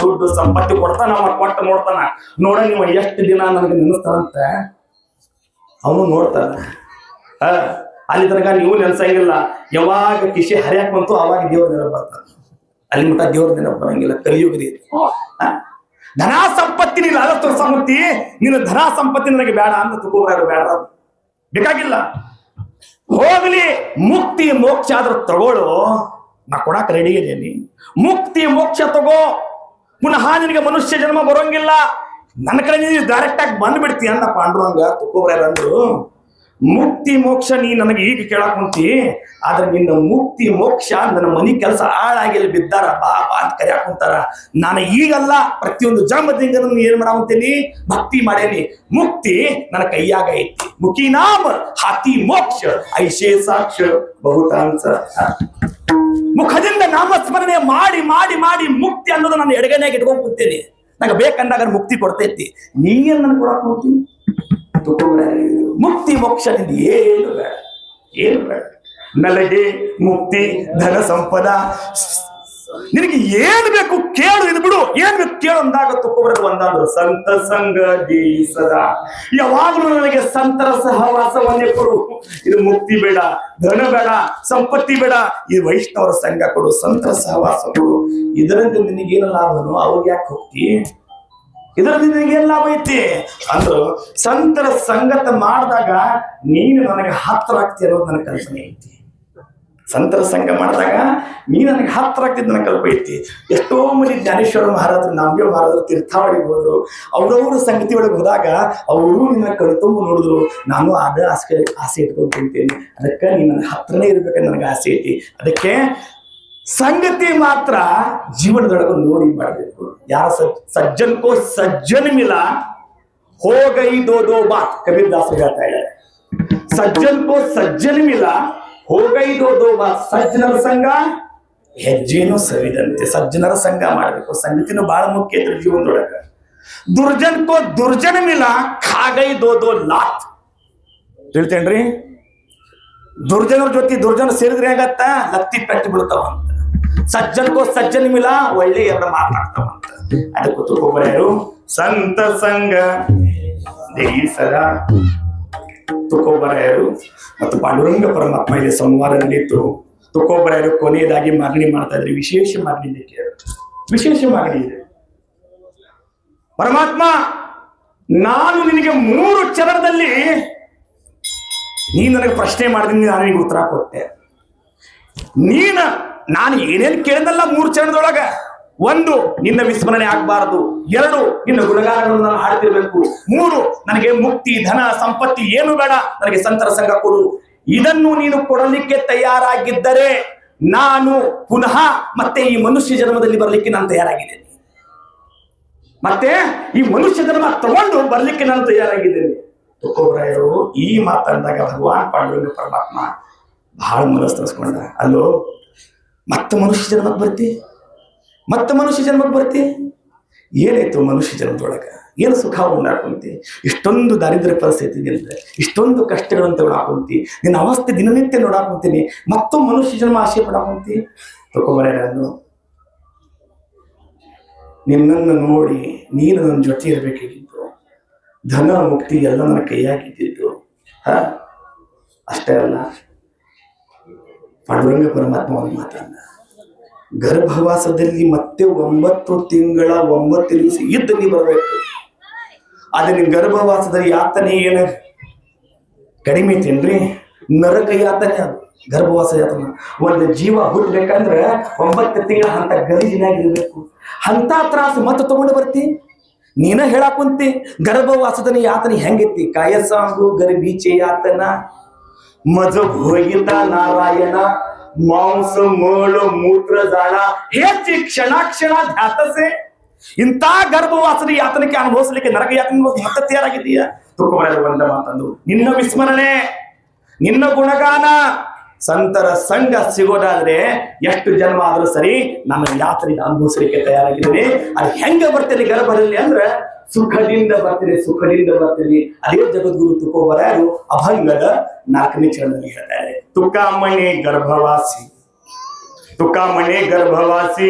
ದುಡ್ಡು ಸಂಪತ್ತಿ ಕೊಡ್ತಾನ, ಅವ ಕೊಟ್ಟು ನೋಡ್ತಾನ, ನೋಡ ನೀವು ಎಷ್ಟು ದಿನ ನನಗೆ ನೆನೆಸ್ತಾರಂತ ಅವನು ನೋಡ್ತಾನ. ಅಲ್ಲಿ ತನಕ ನೀವು ನೆನ್ಸಂಗಿಲ್ಲ. ಯಾವಾಗ ಕಿಶೆ ಹರಿಯಾಕ್ ಬಂತು ಅವಾಗ ದೇವ್ರ ನೆನಪು ಬರ್ತಾನ. ಅಲ್ಲಿ ಮಟ್ಟ ದೇವ್ರ ನೆನಪು ಬರಂಗಿಲ್ಲ. ಕಲಿಯುಗದಿ ಧನ ಸಂಪತ್ತಿ ನೀನು ಅದ ತೋರ್ಸಂತಿ, ನೀನು ಧನ ಸಂಪತ್ತಿ ನನಗೆ ಬೇಡ ಅಂತ ತುಕೋಬರಾಯರು ಬೇಡ, ಬೇಕಾಗಿಲ್ಲ. ಹೋಗ್ಲಿ, ಮುಕ್ತಿ ಮೋಕ್ಷ ಆದ್ರೂ ತಗೊಳ್ಳೋ, ನಾ ಕೊಡಾಕ ರೆಡಿ ಇದ್ದೀನಿ. ಮುಕ್ತಿ ಮೋಕ್ಷ ತಗೋ, ಪುನಃ ನಿನಗೆ ಮನುಷ್ಯ ಜನ್ಮ ಬರೋಂಗಿಲ್ಲ. ನನ್ನ ಕಡೆ ನೀನು ಡೈರೆಕ್ಟ್ ಆಗಿ ಬಂದ್ಬಿಡ್ತಿ ಅಂದ ಪಾಂಡುರಂಗ. ತುಕೋಬರಾಯರು ಅಂದ್ರು, ಮುಕ್ತಿ ಮೋಕ್ಷ ನೀ ನನಗೆ ಈಗ ಕೇಳಕ್ ಕುಂತಿ, ಆದ್ರೆ ನಿನ್ನ ಮುಕ್ತಿ ಮೋಕ್ಷ ನನ್ನ ಮನಿ ಕೆಲಸ ಹಾಳಾಗಿ ಬಿದ್ದಾರ ಬಾ ಬಾ ಅಂತ ಕರಿಯಾಕ್ ಕುಂತಾರ. ನಾನು ಈಗಲ್ಲ, ಪ್ರತಿಯೊಂದು ಜನ್ಮದಿಂದ ಏನ್ ಮಾಡಾಕಂತೀನಿ, ಭಕ್ತಿ ಮಾಡೇನಿ. ಮುಕ್ತಿ ನನ್ನ ಕೈಯಾಗ ಐತಿ. ಮುಖಿ ನಾಮ ಹಾತಿ ಮೋಕ್ಷ ಐಶೇ ಸಾಕ್ಷ ಬಹುತಾಂಶ. ಮುಖದಿಂದ ನಾಮಸ್ಮರಣೆ ಮಾಡಿ ಮಾಡಿ ಮಾಡಿ ಮುಕ್ತಿ ಅನ್ನೋದು ನನ್ನ ಎಡಗನೆಯಾಗಿ ಇಟ್ಕೊಂಡ್ ಕೂತೇನೆ. ನಂಗೆ ಬೇಕಂದಾಗ ಮುಕ್ತಿ ಕೊಡ್ತೈತಿ. ನೀನ್ ನನ್ ಕೊಡಕ್ ಹೋಗ್ತೀನಿ? ಮುಕ್ತಿ ಮೋಕ್ಷ ನಿಂದ ಏನು ಬೇಡ, ಏನು ಬೇಡ. ನಲಗೆ ಮುಕ್ತಿ ಧನ ಸಂಪದ, ನಿನಗೆ ಏನ್ ಬೇಕು ಕೇಳು, ಇದು ಬಿಡು, ಏನ್ ಬೇಕು ಕೇಳು ಅಂದಾಗ ತುಕೋಬರಾಯರು ಒಂದಾದ್ರು, ಸಂತ ಸಂಗ ಸದಾ. ಯಾವಾಗಲೂ ನನಗೆ ಸಂತರ ಸಹವಾಸವನ್ನೇ ಕೊಡು. ಇದು ಮುಕ್ತಿ ಬೇಡ, ಧನ ಬೇಡ, ಸಂಪತ್ತಿ ಬೇಡ, ಈ ವೈಷ್ಣವರ ಸಂಘ ಕೊಡು, ಸಂತರ ಸಹವಾಸ ಕೊಡು. ಇದರಿಂದ ನಿನಗೇನು ಲಾಭನು? ಅವ್ರಿಗೆ ಯಾಕೆ ಹೋಗ್ತಿ? ಇದರಲ್ಲಿ ನಿನಗೇನ್ ಲಾಭ ಐತಿ ಅಂದ್ರು. ಸಂತರ ಸಂಗತ ಮಾಡಿದಾಗ ನೀನು ನನಗೆ ಹತ್ರ ಆಗ್ತಿ ಅನ್ನೋದು ನನ್ನ ಕಲ್ಪನೆ ಐತಿ. ಸಂತರ ಸಂಘ ಮಾಡಿದಾಗ ನೀ ನನಗೆ ಹತ್ರ ಆಗ್ತಿದ್ ನನ್ನ ಕಲ್ಪ ಐತಿ. ಎಷ್ಟೋ ಮಂದಿ ಜ್ಞಾನೇಶ್ವರ ಮಹಾರಾಜರು, ನಾಮದೇವ ಮಹಾರಾಜರು ತೀರ್ಥಾವಳಿಗೆ ಹೋದ್ರು. ಅವ್ರವ್ರ ಸಂಗತಿ ಒಳಗೆ ಹೋದಾಗ ಅವರು ನಿನ್ನ ಕಣ್ತುಂಬ ನೋಡಿದ್ರು. ನಾನು ಅದ ಆಸೆ ಇಟ್ಕೊಂಡು ತಿಂತೇನೆ, ಅದಕ್ಕೆ ನೀ ನನ್ನ ಹತ್ರನೇ ಇರ್ಬೇಕಂತ ನನಗೆ ಆಸೆ ಐತಿ. ಅದಕ್ಕೆ ಸಂಗತಿ ಮಾತ್ರ ಜೀವನದೊಳಗೆ ನೋಡಿ ಮಾಡಬೇಕು. ಯಾರ ಸಜ್ಜನ್ಕೋ ಸಜ್ಜನ ಮಿಲ ಹೋ ಗೈ ದೋ ಬಾತ್, ಕಬೀರ್ ದಾಸರು ಹೇಳ್ತಾ ಇದ್ದಾರೆ. ಸಜ್ಜನ್ಕೋ ಸಜ್ಜನ ಮಿಲ ಹೋ ಗೈ ದೋ ಬಾತ್. ಸಜ್ಜನರ ಸಂಘ ಹೆಜ್ಜೆನೂ ಸವಿದಂತೆ. ಸಜ್ಜನರ ಸಂಘ ಮಾಡಬೇಕು. ಸಂಗತಿನೂ ಬಹಳ ಮುಖ್ಯ ಐತ್ರಿ ಜೀವನದೊಳಗ. ದುರ್ಜನ್ಕೋ ದುರ್ಜನ ಮಿಲ ಖಾ ಗೈ ದೋ ಲಾತ್. ಹೇಳ್ತೇನ್ರಿ, ದುರ್ಜನರ ಜೊತೆ ದುರ್ಜನ ಸೇರಿದ್ರೆ ಹೇಗತ್ತ, ಲತ್ತಿ ಪೆಟ್ಟು ಬೀಳ್ತಾವಂತ. ಸಜ್ಜನ್ಕೋ ಸಜ್ಜನ ಮಿಲ ಒಳ್ಳೆ ಎರಡು ಮಾತಾಡ್ತಾವಂತ. ಅದಕ್ಕೂ ತುಕೋಬರಾಯರು ಸಂತ ಸಂಘ ಸದಾ. ತುಕೋಬರಾಯರು ಮತ್ತು ಪಾಂಡುರಂಗ ಪರಮಾತ್ಮ ಇಲ್ಲಿ ಸಂವಾದ ನಡೀತು. ತುಕೋಬರಾಯರು ಕೊನೆಯದಾಗಿ ಮಾಗಣಿ ಮಾಡ್ತಾ ಇದ್ರಿ. ವಿಶೇಷ ಮಾಗಣಿ ಕೇಳಿ, ವಿಶೇಷ ಮಾಗಣಿ ಇದೆ. ಪರಮಾತ್ಮ, ನಾನು ನಿನಗೆ 3 ಚರಣದಲ್ಲಿ ನೀನು ನನಗೆ ಪ್ರಶ್ನೆ ಮಾಡಿದ್ದೀನಿ, ನಾನು ನಿನಗೆ ಉತ್ತರ ಕೊಟ್ಟೆ. ನಾನು ಏನೇನು ಕೇಳಿದಲ್ಲ 3 ಚರಣದೊಳಗ, 1 ನಿನ್ನ ವಿಸ್ಮರಣೆ ಆಗ್ಬಾರದು, 2 ನಿನ್ನ ಗುಣಗಾನಗಳನ್ನು ನಾನು ಹಾಡ್ತಿರ್ಬೇಕು, 3 ನನಗೆ ಮುಕ್ತಿ ಧನ ಸಂಪತ್ತಿ ಏನು ಬೇಡ, ನನಗೆ ಸಂತರ ಸಂಘ ಕೊಡು. ಇದನ್ನು ನೀನು ಕೊಡಲಿಕ್ಕೆ ತಯಾರಾಗಿದ್ದರೆ ನಾನು ಪುನಃ ಮತ್ತೆ ಈ ಮನುಷ್ಯ ಜನ್ಮದಲ್ಲಿ ಬರಲಿಕ್ಕೆ ನಾನು ತಯಾರಾಗಿದ್ದೇನೆ. ಮತ್ತೆ ಈ ಮನುಷ್ಯ ಜನ್ಮ ತಗೊಂಡು ಬರ್ಲಿಕ್ಕೆ ನಾನು ತಯಾರಾಗಿದ್ದೇನೆ. ತುಕೋಬರಾಯರು ಈ ಮಾತಂದಾಗ ಭಗವಾನ್ ಪಾಂಡುರಂಗ ಪರಮಾತ್ಮ ಬಹಳ ಮನಸ್ಸು ತರಿಸ್ಕೊಂಡ. ಅಲ್ಲೋ, ಮತ್ತೆ ಮನುಷ್ಯ ಜನ್ಮಕ್ಕೆ ಬರ್ತಿ, ಏನಾಯ್ತು ಮನುಷ್ಯ ಜನ್ಮದೊಳಗ? ಏನು ಸುಖ ಉಂಡಾಕೊಂತಿ? ಇಷ್ಟೊಂದು ದಾರಿದ್ರ್ಯ ಪರಿಸ್ಥಿತಿ ನಿಂದ, ಇಷ್ಟೊಂದು ಕಷ್ಟಗಳನ್ನು ತಗೊಳಾಕೊಂತಿ, ನಿನ್ನ ಅವಸ್ಥೆ ದಿನನಿತ್ಯ ನೋಡಾಕೊಂತೀನಿ, ಮತ್ತೊಮ್ಮೆ ಮನುಷ್ಯ ಜನ್ಮ ಆಸೆ ಪಡಾಕೊಂತಿ. ತುಕೋಬರಾಯರು, ನಿನ್ನನ್ನು ನೋಡಿ ನೀನು ನನ್ನ ಜೊತೆ ಇರಬೇಕಾಗಿತ್ತು, ಧನ ಮುಕ್ತಿ ಎಲ್ಲ ನನ್ನ ಕೈಯಾಗಿದ್ದು. ಅಷ್ಟೇ ಅಲ್ಲ, ಪಾಂಡುರಂಗ ಪರಮಾತ್ಮ ಒಂದು ಮಾತನ್ನ, ಗರ್ಭವಾಸದಲ್ಲಿ ಮತ್ತೆ 9 ತಿಂಗಳ 9 ದಿವಸ ಇದ್ದು ನೀ ಬರಬೇಕು. ಅದೇ ನಿನ್ ಗರ್ಭವಾಸದ ಯಾತನೆ ಏನು ಕಡಿಮೆ ಐತೇನ್ರಿ? ನರಕ ಯಾತನೆ ಅದು ಗರ್ಭವಾಸ ಯಾತನ. ಒಂದು ಜೀವ ಹುಟ್ಟಬೇಕಂದ್ರೆ 9 ತಿಂಗಳ ಅಂತ ಗಲೀಜಿನಾಗಿರ್ಬೇಕು. ಅಂತ ತ್ರಾಸು ಮತ್ತೆ ತಗೊಂಡು ಬರ್ತಿ. ನೀನ ಹೇಳಾಕುಂತಿ ಗರ್ಭವಾಸದ ಯಾತನೆ ಹೆಂಗೈತಿ? ಕಾಯಸಾಂಗು ಗರ್ಭೀಚೆ ಯಾತನ ಮಜ ಭೋಗಿತ ನಾರಾಯಣ ಮಾಂಸ ಮೋಳು ಮೂತ್ರ ಜಾಣ ಹೆಚ್ಚಿ ಕ್ಷಣ ಕ್ಷಣ ಧ್ಯಾತಸೆ. ಇಂಥ ಗರ್ಭವಾಸದ ಯಾತನಕ್ಕೆ ಅನುಭವಿಸಲಿಕ್ಕೆ ನರಕ ಯಾತನೆ ಮತ್ತೆ ತಯಾರಾಗಿದೆಯಾ? ತುಕೋಬರಾಯರು ಒಂದ ಮಾತಂದು, ನಿನ್ನ ವಿಸ್ಮರಣೆ, ನಿನ್ನ ಗುಣಗಾನ, ಸಂತರ ಸಂಘ ಸಿಗೋದಾದ್ರೆ ಎಷ್ಟು ಜನ್ಮ ಆದ್ರೂ ಸರಿ ನಾನು ಯಾತನೆಗೆ ಅನುಭವಿಸಲಿಕ್ಕೆ ತಯಾರಾಗಿದ್ದೀನಿ. ಅದು ಹೆಂಗ ಬರ್ತೇನೆ ಗರ್ಭದಲ್ಲಿ ಅಂದ್ರೆ ಸುಖದಿಂದ ಬರ್ತೇನೆ. ಅದೇ ಜಗದ್ಗುರು ತುಕೋಬರಾಯರು ಅಭಂಗದ 4ನೇ ಚರಣದಲ್ಲಿ ಹೇಳ್ತಾರೆ. ತುಕಾಮಣೆ ಗರ್ಭವಾಸಿ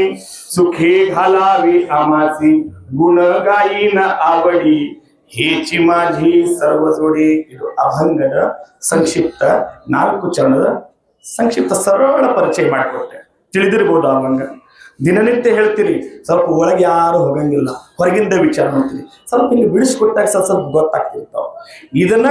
ಸುಖೇ घालावी आमासी गुण गायीन आवडी हेची माझी सर्व जोडी. ಇದು ಅಭಂಗದ ಸಂಕ್ಷಿಪ್ತ 4 ಚರಣದ ಸಂಕ್ಷಿಪ್ತ ಸರಳ ಪರಿಚಯ ಮಾಡಿಕೊಟ್ಟೆ. ತಿಳಿದಿರ್ಬೋದು ಅಭಂಗ. ದಿನನಿತ್ಯ ಹೇಳ್ತೀರಿ, ಸ್ವಲ್ಪ ಒಳಗೆ ಯಾರು ಹೋಗಂಗಿಲ್ಲ, ಹೊರಗಿಂದ ವಿಚಾರ ಮಾಡ್ತೀರಿ, ಸ್ವಲ್ಪ ಇಲ್ಲಿ ಬಿಡಿಸ್ಕೊಟ್ಟಾಗ ಸ್ವಲ್ಪ ಗೊತ್ತಾಗ್ತಿರ್ತಾವ. ಇದನ್ನ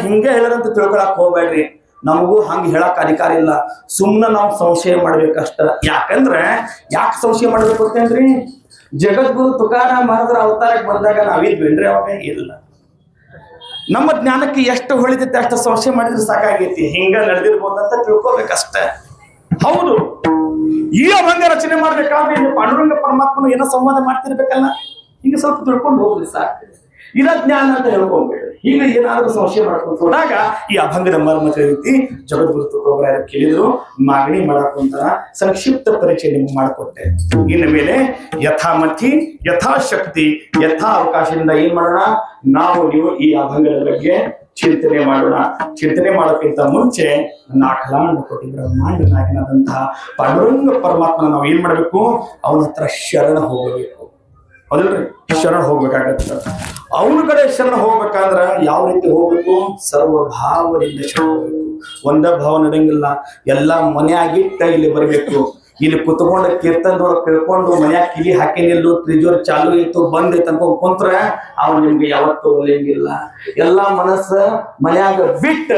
ಹಿಂಗೆ ಹೇಳದಂತ ತಿಳ್ಕೊಳಕ್ ಹೋಗ್ಬೇಡ್ರಿ. ನಮಗೂ ಹಂಗೆ ಹೇಳಕ್ ಅಧಿಕಾರ ಇಲ್ಲ. ಸುಮ್ಮನೆ ನಾವು ಸಂಶಯ ಮಾಡ್ಬೇಕಷ್ಟ. ಯಾಕೆ ಸಂಶಯ ಮಾಡ್ಬೇಕು ಅಂತೇನ್ರಿ? ಜಗದ್ಗುರು ತುಕಾರಾಮ್ ಮಹಾರಾಜರ ಅವತಾರಕ್ಕೆ ಬಂದಾಗ ನಾವಿದ್ವೇನ್ರಿ? ಅವಾಗ ಇಲ್ಲ. ನಮ್ಮ ಜ್ಞಾನಕ್ಕೆ ಎಷ್ಟು ಹೊಳಿತೈತೆ ಅಷ್ಟು ಸಂಶಯ ಮಾಡಿದ್ರೆ ಸಾಕಾಗೈತಿ. ಹಿಂಗ ನಡೆದಿರ್ಬೋದು ಅಂತ ತಿಳ್ಕೊಬೇಕಷ್ಟೆ. ಹೌದು, ಈ ಅಭಂಗ ರಚನೆ ಮಾಡ್ಬೇಕಾದ್ರೆ ಪಾಂಡುರಂಗ ಪರಮಾತ್ಮನು ಏನೋ ಸಂವಾದ ಮಾಡ್ತಿರ್ಬೇಕಲ್ಲ, ಹಿಂಗೆ ಸ್ವಲ್ಪ ತಿಳ್ಕೊಂಡು ಹೋಗ್ಲಿ ಸಾಕು. ಇದ ಜ್ಞಾನ ಅಂತ ಹೇಳ್ಕೊಂಡ್ಬೇಡ್ರಿ. ಈಗ ಏನಾದ್ರೂ ಸಂಶಯ ಮಾಡ್ಕೊಂಡು ಹೋದಾಗ ಈ ಅಭಂಗದ ಮರ್ಮ ತಿಳಿತಿ ಜಗದ್ಗುರು ತುಕೋಬರಾಯರು ಕೇಳಿದ್ರು. ಮಾಗಣಿ ಮಾಡಾಕೊಂತ ಸಂಕ್ಷಿಪ್ತ ಪರಿಚಯ ನಿಮ್ಗೆ ಮಾಡಿಕೊಟ್ಟೆ. ಇನ್ನು ಮೇಲೆ ಯಥಾಮತಿ ಯಥಾಶಕ್ತಿ ಯಥಾ ಅವಕಾಶದಿಂದ ಏನ್ ಮಾಡೋಣ, ನಾವು ನೀವು ಈ ಅಭಂಗದ ಬಗ್ಗೆ ಚಿಂತನೆ ಮಾಡೋಣ. ಚಿಂತನೆ ಮಾಡೋಕ್ಕಿಂತ ಮುಂಚೆ ನನ್ನ ಅಖಲಾಂಡ ಕೋಟಿ ಬ್ರಹ್ಮಾಂಡನಾಗಿನಾದಂತಹ ಪಾಂಡುರಂಗ ಪರಮಾತ್ಮನ ನಾವು ಏನ್ ಮಾಡ್ಬೇಕು? ಅವನ ಹತ್ರ ಶರಣ ಹೋಗಬೇಕು. ಹೌದಲ್ರಿ? ಶರಣ ಹೋಗ್ಬೇಕಾಗತ್ತ. ಅವನ ಕಡೆ ಶರಣ ಹೋಗ್ಬೇಕಂದ್ರ ಯಾವ ರೀತಿ ಹೋಗ್ಬೇಕು? ಸರ್ವಭಾವದಿಂದ ಶರಣ ಹೋಗ್ಬೇಕು. ಒಂದ ಭಾವ ನಡೆಯಂಗಿಲ್ಲ. ಎಲ್ಲ ಮನೆಯಾಗಿಟ್ಟ ಇಲ್ಲಿ ಬರ್ಬೇಕು. ಇಲ್ಲಿ ಕುತ್ಕೊಂಡು ಕೀರ್ತನದೊಳಗೆ ಕೇಳ್ಕೊಂಡು ಮನ್ಯಾಗ ಕಿಲಿ ಹಾಕಿನಿಲ್ಲು, ತ್ರಿಜೋರ್ ಚಾಲು ಇತ್ತು ಬಂದೈತೆ ಅನ್ಕೊಂಡ್ ಕುಂತ್ರ ಅವ್ನು ನಿಮ್ಗೆ ಯಾವತ್ತೂ ಒಲೆಯಂಗಿಲ್ಲ. ಎಲ್ಲಾ ಮನಸ್ಸ ಮನ್ಯಾಗ ಬಿಟ್ಟ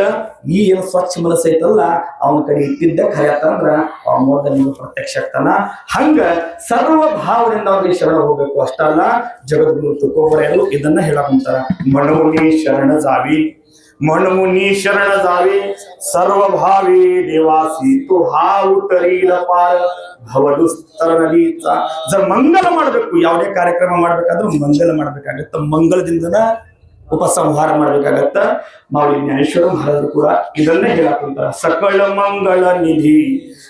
ಈ ಏನು ಸ್ವಚ್ಛ ಮನಸ್ಸು ಐತಲ್ಲ ಅವನ ಕಡೆ ಇಟ್ಟಿದ್ದ ಖರ್ಯಾತಂದ್ರ ಅವ ಮೊದಲ ನಿಮ್ಗೆ ಪ್ರತ್ಯಕ್ಷ ಆಗ್ತಾನ. ಹಂಗ ಸರ್ವ ಭಾವದಿಂದ ಅವ್ರಿಗೆ ಶರಣ ಹೋಗ್ಬೇಕು. ಅಷ್ಟಲ್ಲ, ಜಗದ್ಗುರು ತುಕೋಬರಾಯರು ಇದನ್ನ ಹೇಳಕುಂತಾರ. ಮಣಮುನಿ ಶರಣ ಜಾವಿ सर्वभावी देवासी तो हा उतरील पार भवदुस्तर नदीचा. जर मंगल ಮಾಡಬೇಕು, ಯಾವುದೇ ಕಾರ್ಯಕ್ರಮ ಮಾಡಬೇಕಾದ್ರೂ ಮಂಗಲ ಮಾಡಬೇಕಾಗತ್ತ. ಮಂಗಲದಿಂದನ ಉಪಸಂಹಾರ ಮಾಡಬೇಕಾಗತ್ತ. ಮಾವಳಿ ಜ್ಞಾನೇಶ್ವರ ಮಹಾರಾಜರು ಕೂಡ ಇದನ್ನೇ ಹೇಳಕುಂತಾರ. ಸಕಲ ಮಂಗಳ ನಿಧಿ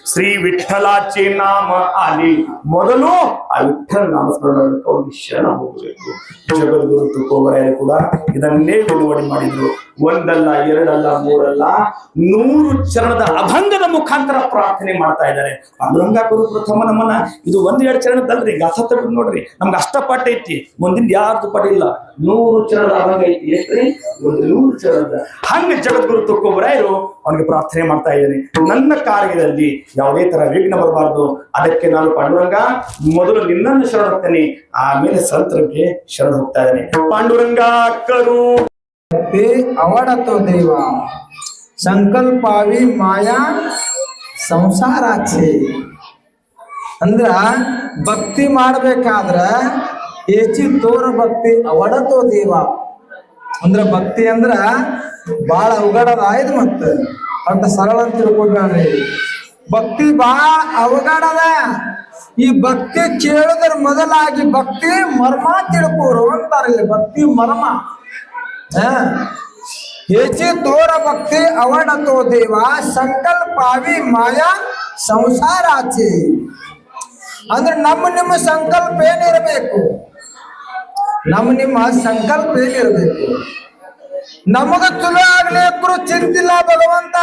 ಶ್ರೀ ವಿಠಲಾಚೆ ನಾಮ ಆಲಿ. ಮೊದಲು ಆ ವಿಠಲ ನಾಮಸ್ಮರಣ ಅವ್ರಿಗೆ ಶರಣ ಹೋಗಬೇಕು. ಜಗದ್ಗುರು ತುಕೋಬರಾಯರು ಕೂಡ ಇದನ್ನೇ ಬಿಡುಗಡೆ ಮಾಡಿದ್ರು. ಒಂದಲ್ಲ, ಎರಡಲ್ಲ, ಮೂರಲ್ಲ, 100 ಚರಣದ ಅಭಂಗದ ಮುಖಾಂತರ ಪ್ರಾರ್ಥನೆ ಮಾಡ್ತಾ ಇದ್ದಾರೆ. ಪಾಂಡುರಂಗ ಗುರು ಪ್ರಥಮ ನಮನ. ಇದು 1-2 ಚರಣದಲ್ರಿ, ಗಾಥ ತಗೊಂಡು ನೋಡ್ರಿ. ನಮ್ಗೆ ಅಷ್ಟಪಾಠ ಐತಿ, ಮುಂದಿನ ಯಾರ್ದು ಪಾಠ ಇಲ್ಲ. 100 ಚರಣದ ಅಭಂಗ ಐತಿ. ಎಷ್ಟ್ರಿ? 100 ಚರಣದ. ಹಂಗ ಜಗದ್ಗುರು ತುಕೋಬರಾಯರು ಅವನಿಗೆ ಪ್ರಾರ್ಥನೆ ಮಾಡ್ತಾ ಇದ್ದೇನೆ. ನನ್ನ ಕಾರ್ಯದಲ್ಲಿ ಯಾವುದೇ ತರ ವಿಘ್ನ ಬರಬಾರದು. ಅದಕ್ಕೆ ನಾನು ಪಾಂಡುರಂಗ ಮೊದಲು ನಿನ್ನನ್ನು ಶರಣ ಹೋಗ್ತೇನೆ, ಆಮೇಲೆ ಸಂತರಿಗೆ ಶರಣ ಹೋಗ್ತಾ ಇದ್ದೇನೆ. ಪಾಂಡುರಂಗ ಕರು ते आवडतो देवा ಸಂಕಲ್ಪಾವಿ ಮಾಯಾ ಸಂಸಾರಾಚೆ. ಅಂದ್ರ ಭಕ್ತಿ ಮಾಡ್ಬೇಕಾದ್ರ ಹೆಚ್ಚಿ ತೋರ ಭಕ್ತಿ ಅವಡತೋ ದೇವ. ಅಂದ್ರ ಭಕ್ತಿ ಅಂದ್ರ ಬಾಳ ಅವಘಡದ ಆಯ್ತು. ಮತ್ತ ಅಂತ ಸರಳ ಅಂತ ತಿಳ್ಕೊಳ್ರಿ. ಭಕ್ತಿ ಬಾಳ ಅವಘಡದ. ಈ ಭಕ್ತಿ ಕೇಳುದ್ರ ಮೊದಲಾಗಿ ಭಕ್ತಿ ಮರ್ಮ ತಿಳ್ಕೋರು ಅಂತಾರಿಲ್ಲ. ಭಕ್ತಿ ಮರ್ಮ ಹೆಚ್ಚಿ ತೋರ ಭಕ್ತಿ ಅವಡತೋ ದೇವ ಸಂಕಲ್ಪಾವಿ ಮಾಯಾ ಸಂಸಾರಾಚೆ. ಅಂದ್ರೆ ನಿಮ್ಮ ಸಂಕಲ್ಪ ಏನಿರಬೇಕು? ನಿಮ್ಮ ಸಂಕಲ್ಪ ಏನಿರಬೇಕು? ನಮಗ ಚಲೋ ಆಗ್ಲಿ ಚಿಂತಿಲ್ಲ ಭಗವಂತ.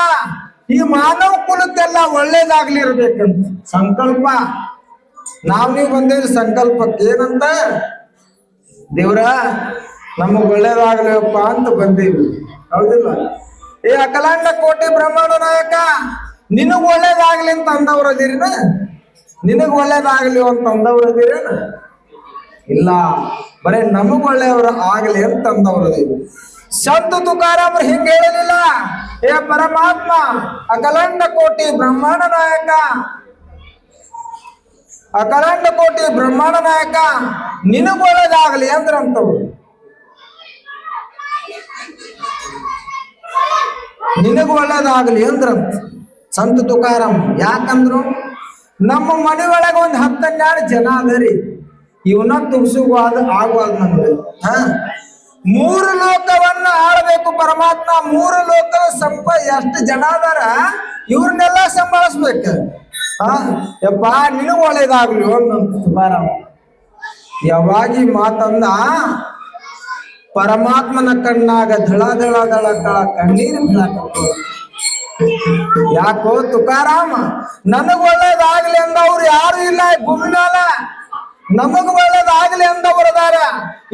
ಈ ಮಾನವ ಕುಲಕ್ಕೆಲ್ಲ ಒಳ್ಳೇದಾಗ್ಲಿ ಇರ್ಬೇಕಂತ ಸಂಕಲ್ಪ. ನೀವು ಬಂದೇವಿ ಸಂಕಲ್ಪಕ್ಕೆ ಏನಂತ? ದೇವ್ರ ನಮಗ್ ಒಳ್ಳೇದಾಗ್ಲಿಪ್ಪ ಅಂತ ಬಂದೀವಿ. ಹೌದಿಲ್ಲ? ಏ ಅಖಿಲಾಂಡ ಕೋಟಿ ಬ್ರಹ್ಮಾಂಡ ನಾಯಕ, ನಿನಗ್ ಒಳ್ಳೇದಾಗ್ಲಿ ಅಂತ ಅಂದವ್ರದಿರಿನ? ನಿನಗ್ ಒಳ್ಳೇದಾಗ್ಲಿ ಅಂತ ಅಂದವ್ರದಿರೇನ? ಇಲ್ಲ, ಬರೇ ನಮಗ್ ಒಳ್ಳೆಯವ್ರ ಆಗ್ಲಿ ಅಂತ ಅಂದವ್ರದೀವಿ. ಸಂತ ತುಕಾರಾಮ್ರು ಹಿಂಗ ಹೇಳಲಿಲ್ಲ. ಏ ಪರಮಾತ್ಮ, ಅಖಿಲಾಂಡ ಕೋಟಿ ಬ್ರಹ್ಮಾಂಡ ನಾಯಕ, ಅಖಿಲಾಂಡ ಕೋಟಿ ಬ್ರಹ್ಮಾಂಡ ನಾಯಕ, ನಿನಗ್ ಒಳ್ಳೇದಾಗ್ಲಿ ಅಂದ್ರಂತವ್ರು. ನಿನಗ ಒಳ್ಳೇದಾಗ್ಲಿ ಅಂದ್ರಂತ ಸಂತ ತುಕಾರಾಮ್. ಯಾಕಂದ್ರು ನಮ್ಮ ಮನೆ ಒಳಗ ಒಂದ್ 10-12 ಜನ ಅದರಿ. ಇವನ್ನ ತುಗ್ಸುವಾದ ಆಗುವಲ್ದು ನಮ್ಗೆ. 3 ಲೋಕವನ್ನ ಆಳ್ಬೇಕು ಪರಮಾತ್ಮ. 3 ಲೋಕ ಎಷ್ಟು ಜನ ಅದಾರ ಇವ್ರನ್ನೆಲ್ಲ ಸಂಭಾಳಿಸ್ಬೇಕ. ಯಪ್ಪ ನಿನಗ ಒಳ್ಳೇದಾಗ್ಲಿ ಅಂದಂತ ತುಕಾರಾಮ್. ಯಾವಾಗಿ ಮಾತಂದ ಪರಮಾತ್ಮನ ಕಣ್ಣಾಗ ಧಳ ಧಳ ಧಳ ಧಳ ಕಣ್ಣೀರು ಬೀಳಾಕತ್ತು. ಯಾಕೋ ತುಕಾರಾಮ, ನನಗ್ ಒಳ್ಳೇದಾಗ್ಲಿ ಅಂದವ್ರು ಯಾರು ಇಲ್ಲ ಈ ಭೂಮಿ ಮ್ಯಾಲ. ನಮಗ್ ಒಳ್ಳೇದಾಗ್ಲಿ ಅಂದವ್ರು ಅದಾರ.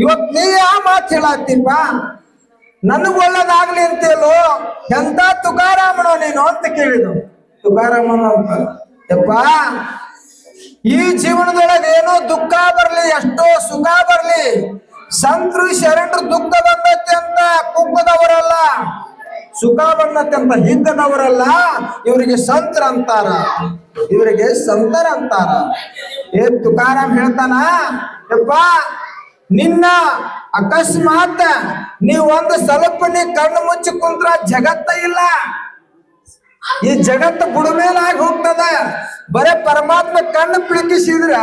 ಇವತ್ ನೀ ಆ ಮಾತು ಹೇಳತ್ತೀಪ, ನನಗ್ ಒಳ್ಳೇದಾಗ್ಲಿ ಅಂತೇಳು. ಎಂತ ತುಕಾರಾಮನೋ ನೀನು ಅಂತ ಕೇಳಿದ್ರು. ತುಕಾರಾಮನ ಅಂತ, ಯಪ್ಪ ಈ ಜೀವನದೊಳಗೆ ಏನೋ ದುಃಖ ಬರ್ಲಿ, ಎಷ್ಟೋ ಸುಖ ಬರ್ಲಿ, ಸಂತರು ಶರಣರು ದುಃಖ ಬಂದತ್ತೆ ಅಂತ ಕುಗ್ಗದವರಲ್ಲ, ಸುಖ ಬಂದತ್ತೆ ಅಂತ ಹಿಗ್ಗದವರಲ್ಲ. ಇವರಿಗೆ ಸಂತರ ಅಂತಾರ, ಇವರಿಗೆ ಸಂತರ ಅಂತಾರ. ಏ ತುಕಾರಾಮ್ ಹೇಳ್ತಾನ, ಯಪ್ಪ ನಿನ್ನ ಅಕಸ್ಮಾತ್ ನೀವ್ ಒಂದು ಸ್ವಲ್ಪ ಕಣ್ಣು ಮುಚ್ಚಿ ಕುಂತ್ರ ಜಗತ್ತ ಇಲ್ಲ. ಈ ಜಗತ್ತು ಬುಡಮೇಲಾಗಿ ಹೋಗ್ತದ. ಬರೇ ಪರಮಾತ್ಮ ಕಣ್ಣು ಪಿಳಕಿಸಿದ್ರ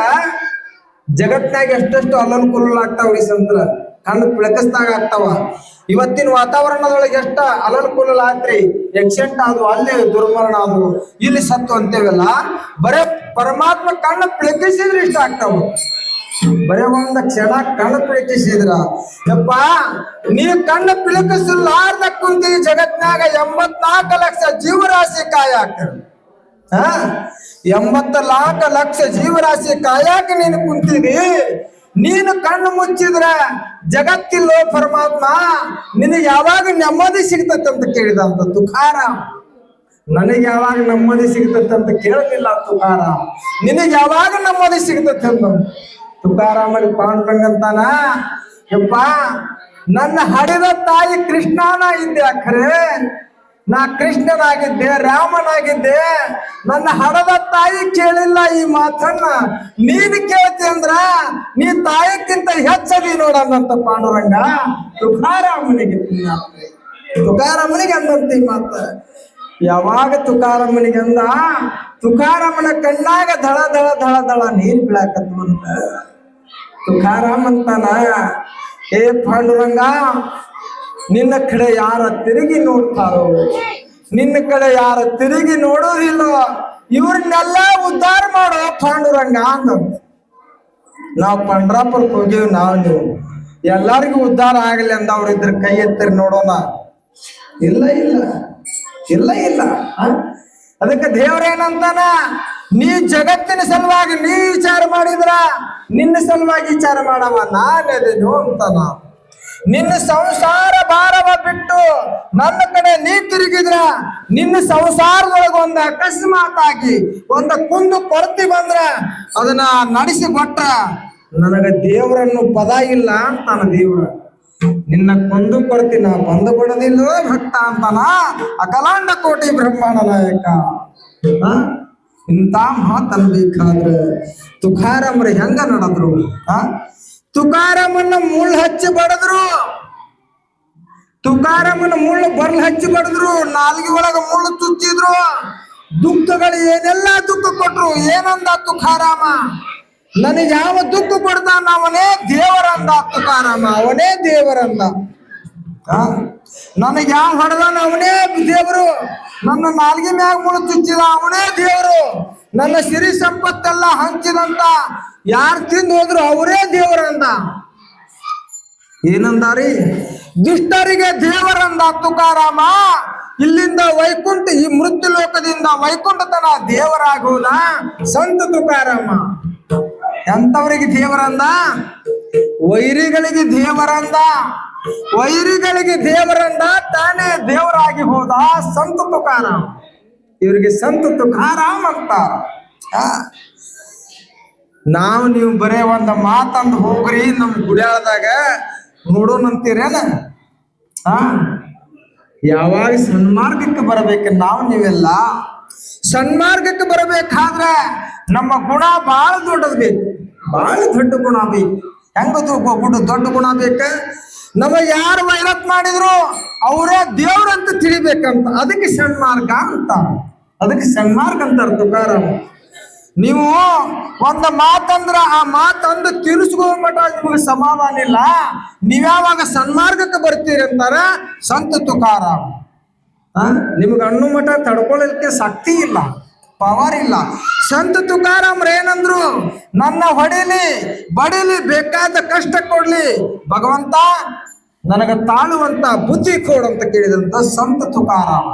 ಜಗತ್ನಾಗ ಎಷ್ಟೆಷ್ಟು ಅಲನುಕೂಲ ಆಗ್ತಾವ್ರಿ ಸಂತರ. ಕಣ್ಣು ಪಿಳಕಿಸ್ದಾಗ ಆಗ್ತಾವ. ಇವತ್ತಿನ ವಾತಾವರಣದೊಳಗೆ ಎಷ್ಟ ಅಲನುಕೂಲ ಆತ್ರಿ. ಆಕ್ಸಿಡೆಂಟ್ ಆದ್ವು, ಅಲ್ಲಿ ದುರ್ಮರಣ ಆದ್ವು, ಇಲ್ಲಿ ಸತ್ತು ಅಂತೇವಲ್ಲ. ಬರೇ ಪರಮಾತ್ಮ ಕಣ್ಣು ಪಿಳಕಿಸಿದ್ರೆ ಇಷ್ಟ ಆಗ್ತಾವ. ಬರೇ ಒಂದ ಕ್ಷಣ ಕಣ್ಣು ಪಿಳಕಿಸಿದ್ರ, ಯಪ್ಪ ನೀ ಕಣ್ಣು ಪಿಳಕಿಸಲಾರ್ದ ಕುಂತಿ ಜಗತ್ನಾಗ 84 ಲಕ್ಷ ಜೀವರಾಶಿ ಕಾಯಾಕ. 84 ಲಕ್ಷ ಜೀವರಾಶಿ ಕಾಯಾಕ ನೀನು ಕುಂತಿದಿ. ನೀನು ಕಣ್ಣು ಮುಚ್ಚಿದ್ರ ಜಗತ್ತಿಲ್ಲೋ ಪರಮಾತ್ಮ, ನಿನಗೆ ಯಾವಾಗ ನೆಮ್ಮದಿ ಸಿಗ್ತತ್ತಂತ ಕೇಳಿದಂತ ತುಕಾರಾಮ್. ನನಗೆ ಯಾವಾಗ ನೆಮ್ಮದಿ ಸಿಗ್ತತ್ತಂತ ಕೇಳಲಿಲ್ಲ ತುಕಾರಾಮ್. ನಿನಗೆ ಯಾವಾಗ ನೆಮ್ಮದಿ ಸಿಗ್ತತ್ತಂತ ತುಕಾರಾಮಲ್ಲಿ ಪಾಂಡುರಂಗಂತಾನ, ಯಪ್ಪ ನನ್ನ ಹಡಿದ ತಾಯಿ ಕೃಷ್ಣನ ಇದ್ದೆ. ಅಖರೆ ನಾ ಕೃಷ್ಣನಾಗಿದ್ದೆ, ರಾಮನಾಗಿದ್ದೆ. ನನ್ನ ಹಡದ ತಾಯಿ ಕೇಳಿಲ್ಲ ಈ ಮಾತನ್ನ. ನೀನು ಕೇಳ್ತಿ ಅಂದ್ರ ನೀ ತಾಯಿಕ್ಕಿಂತ ಹೆಚ್ಚದಿ ನೋಡಂತ ಪಾಂಡುರಂಗ ತುಕಾರಾಮನಿಗೆ. ತುಕಾರಾಮನಿಗೆ ಅಂದಂತ ಈ ಮಾತ. ಯಾವಾಗ ತುಕಾರಾಮನಿಗೆ ಅಂದ, ತುಕಾರಾಮನ ಕಣ್ಣಾಗ ಧಳ ಧಳ ಧಳ ಧಳ ನೀರ್ ಬೀಳಾಕತ್ವಂತ. ತುಕಾರಾಮ್ ಅಂತಾನ, ಏ ಪಾಂಡುರಂಗ ನಿನ್ನ ಕಡೆ ಯಾರ ತಿರುಗಿ ನೋಡ್ತಾರೋ, ನಿನ್ನ ಕಡೆ ಯಾರ ತಿರುಗಿ ನೋಡೋದಿಲ್ಲೋ ಇವ್ರನ್ನೆಲ್ಲ ಉದ್ಧಾರ ಮಾಡೋ ಪಾಂಡುರಂಗ ಅಂದಂತ. ನಾವು ಪಂಡ್ರಾಪುರಕ್ಕೆ ಹೋಗಿವಿ. ನೀವು ಎಲ್ಲರಿಗೂ ಉದ್ಧಾರ ಆಗಲಿ ಅಂದ ಅವ್ರ ಇದ್ರ ಕೈ ಎತ್ತರಿ ನೋಡೋಣ. ಇಲ್ಲ ಇಲ್ಲ ಇಲ್ಲ ಇಲ್ಲ. ಅದಕ್ಕೆ ದೇವರೇನಂತಾನ, ನೀ ಜಗತ್ತಿನ ಸಲುವಾಗಿ ನೀ ವಿಚಾರ ಮಾಡಿದ್ರ ನಿನ್ನ ಸಲುವಾಗಿ ವಿಚಾರ ಮಾಡವ ನಾನೇನು ಅಂತಾನ. ನಿನ್ನ ಸಂಸಾರ ಭಾರವ ಬಿಟ್ಟು ನನ್ನ ಕಡೆ ನೀ ತಿರುಗಿದ್ರ ನಿನ್ನ ಸಂಸಾರದೊಳಗ ಒಂದು ಅಕಸ್ಮಾತ್ ಆಗಿ ಒಂದು ಕುಂದು ಕೊರತೆ ಬಂದ್ರ ಅದನ್ನ ನಡೆಸಿ ಕೊಟ್ರ ನನಗ ದೇವರನ್ನು ಪದ ಇಲ್ಲ ಅಂತಾನ ದೇವ್ರ. ನಿನ್ನ ಕೊಂದು ಕೊರತೆ ನಾ ಬಂದು ಕೊಡೋದಿಲ್ಲೋ ಭಕ್ತ ಅಂತಾನ ಅಖಲಾಂಡ ಕೋಟಿ ಬ್ರಹ್ಮಾಂಡ ನಾಯಕ. ಇಂಥ ಮಾತನ್ಬೇಕಾದ್ರೆ ತುಕಾರಾಮ್ರ ಹೆಂಗ ನಡೆದ್ರು? ತುಕಾರಾಮನ್ನ ಮುಳ್ಳು ಹಚ್ಚಿ ಬಡದ್ರು, ತುಕಾರಾಮನ ಮುಳ್ಳು ಬರ್ಲ್ ಹಚ್ಚಿ ಬಡದ್ರು, ನಾಲ್ಗೆ ಒಳಗ ಮುಳ್ಳು ಚುಚ್ಚಿದ್ರು, ದುಃಖಗಳು ಏನೆಲ್ಲ ದುಃಖ ಕೊಟ್ರು. ಏನಂದ ತುಕಾರಾಮ? ನನಗೆ ಯಾವ ದುಃಖ ಕೊಡ್ತಾನ ಅವನೇ ದೇವರಂದ ತುಕಾರಾಮ. ಅವನೇ ದೇವರಂದ. ನನಗೆ ಯಾವ ಹೊಡೆದಾನ ಅವನೇ ದೇವರು. ನನ್ನ ನಾಲ್ಗೆ ಮ್ಯಾಗ ಮುಳ್ಳು ಚುಚ್ಚಿದ ಅವನೇ ದೇವರು. ನನ್ನ ಸಿರಿ ಸಂಪತ್ತೆಲ್ಲ ಹಂಚಿದಂತ ಯಾರು ತಿಂದು ಹೋದ್ರು ಅವರೇ ದೇವರಂದ. ಏನಂದಾರಿ? ದುಷ್ಟರಿಗೆ ದೇವರಂದ ತುಕಾರಾಮ. ಇಲ್ಲಿಂದ ವೈಕುಂಠ, ಈ ಮೃತ್ಯು ಲೋಕದಿಂದ ವೈಕುಂಠತನ ದೇವರಾಗುವುದ ಸಂತ ತುಕಾರಾಮ. ಎಂತವರಿಗೆ ದೇವರಂದ? ವೈರಿಗಳಿಗೆ ದೇವರಂದ. ವೈರಿಗಳಿಗೆ ದೇವರಂದ, ತಾನೇ ದೇವರಾಗಿ ಹೋದ ಸಂತ ತುಕಾರಾಮ. ಇವರಿಗೆ ಸಂತ ತುಕಾರಾಮ್ ಅಂತ. ನಾವು ನೀವು ಬರೇ ಒಂದು ಮಾತಂದು ಹೋಗ್ರಿ ನಮ್ ಗುಡಿಯಾಳದಾಗ ನೋಡೋಣಂತೀರೇನ? ಯಾವಾಗ ಸನ್ಮಾರ್ಗಕ್ಕೆ ಬರಬೇಕು ನಾವು ನೀವೆಲ್ಲ? ಸನ್ಮಾರ್ಗಕ್ಕೆ ಬರಬೇಕಾದ್ರೆ ನಮ್ಮ ಗುಣ ಬಹಳ ದೊಡ್ಡದು ಬೇಕು, ಬಹಳ ದೊಡ್ಡ ಗುಣ ಬೇಕು. ಹೆಂಗದು ದೊಡ್ಡ ಗುಣ ಬೇಕ? ನಮ್ಮ ಯಾರು ವೈರತ್ ಮಾಡಿದ್ರು ಅವರೇ ದೇವ್ರಂತ ತಿಳಿಬೇಕಂತ. ಅದಕ್ಕೆ ಸನ್ಮಾರ್ಗ ಅಂತ, ಅದಕ್ಕೆ ಸನ್ಮಾರ್ಗ ಅಂತಾರ ತುಕಾರಾಮ. ನೀವು ಒಂದು ಮಾತಂದ್ರ ಆ ಮಾತಂದು ತಿಳಿಸ್ಕೋ ಮಟ ನಿಮಗೆ ಸಮಾಧಾನ ಇಲ್ಲ. ನೀವ್ಯಾವಾಗ ಸನ್ಮಾರ್ಗಕ್ಕೆ ಬರ್ತೀರಿ ಅಂತಾರ ಸಂತ ತುಕಾರಾಮ. ನಿಮ್ಗೆ ಅಣ್ಣು ಮಠ ತಡ್ಕೊಳ್ಳಲಿಕ್ಕೆ ಶಕ್ತಿ ಇಲ್ಲ, ಪವರ್ ಇಲ್ಲ. ಸಂತ ತುಕಾರಾಮ್ರ ಏನಂದ್ರು? ನನ್ನ ಹೊಡಿಲಿ ಬಡಿಲಿ ಬೇಕಾದ ಕಷ್ಟ ಕೊಡ್ಲಿ ಭಗವಂತ ನನಗ ತಾಳುವಂತ ಬುದ್ಧಿ ಕೊಡಂತ ಕೇಳಿದಂತ ಸಂತ ತುಕಾರಾಮ.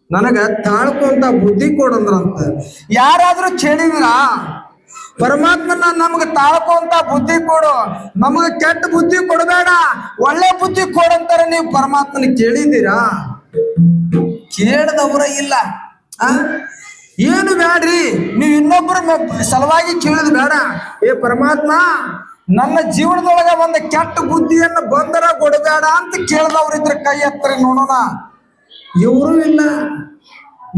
ನನಗ ತಾಳ್ಕೊಂತ ಬುದ್ಧಿ ಕೊಡಂದ್ರಂತ. ಯಾರಾದ್ರೂ ಕೇಳಿದಿರ ಪರಮಾತ್ಮನ ನಮ್ಗೆ ತಾಳ್ಕೊಂತ ಬುದ್ಧಿ ಕೊಡು, ನಮಗೆ ಕೆಟ್ಟ ಬುದ್ಧಿ ಕೊಡಬೇಡ, ಒಳ್ಳೆ ಬುದ್ಧಿ ಕೊಡಂತಾರೆ ನೀವು ಪರಮಾತ್ಮನ ಕೇಳಿದ್ದೀರಾ? ಕೇಳದವರ ಇಲ್ಲ. ಏನು ಬ್ಯಾಡ್ರಿ, ನೀವು ಇನ್ನೊಬ್ಬರ ಸಲುವಾಗಿ ಕೇಳಿದ್ ಬೇಡ. ಏ ಪರಮಾತ್ಮ ನನ್ನ ಜೀವನದೊಳಗ ಒಂದು ಕೆಟ್ಟ ಬುದ್ಧಿಯನ್ನು ಬಂದರ ಕೊಡಬೇಡ ಅಂತ ಕೇಳ್ದವ್ರಿದ್ರ ಕೈ ಹತ್ರ ನೋಡೋಣ. ಇವರು ಇಲ್ಲ,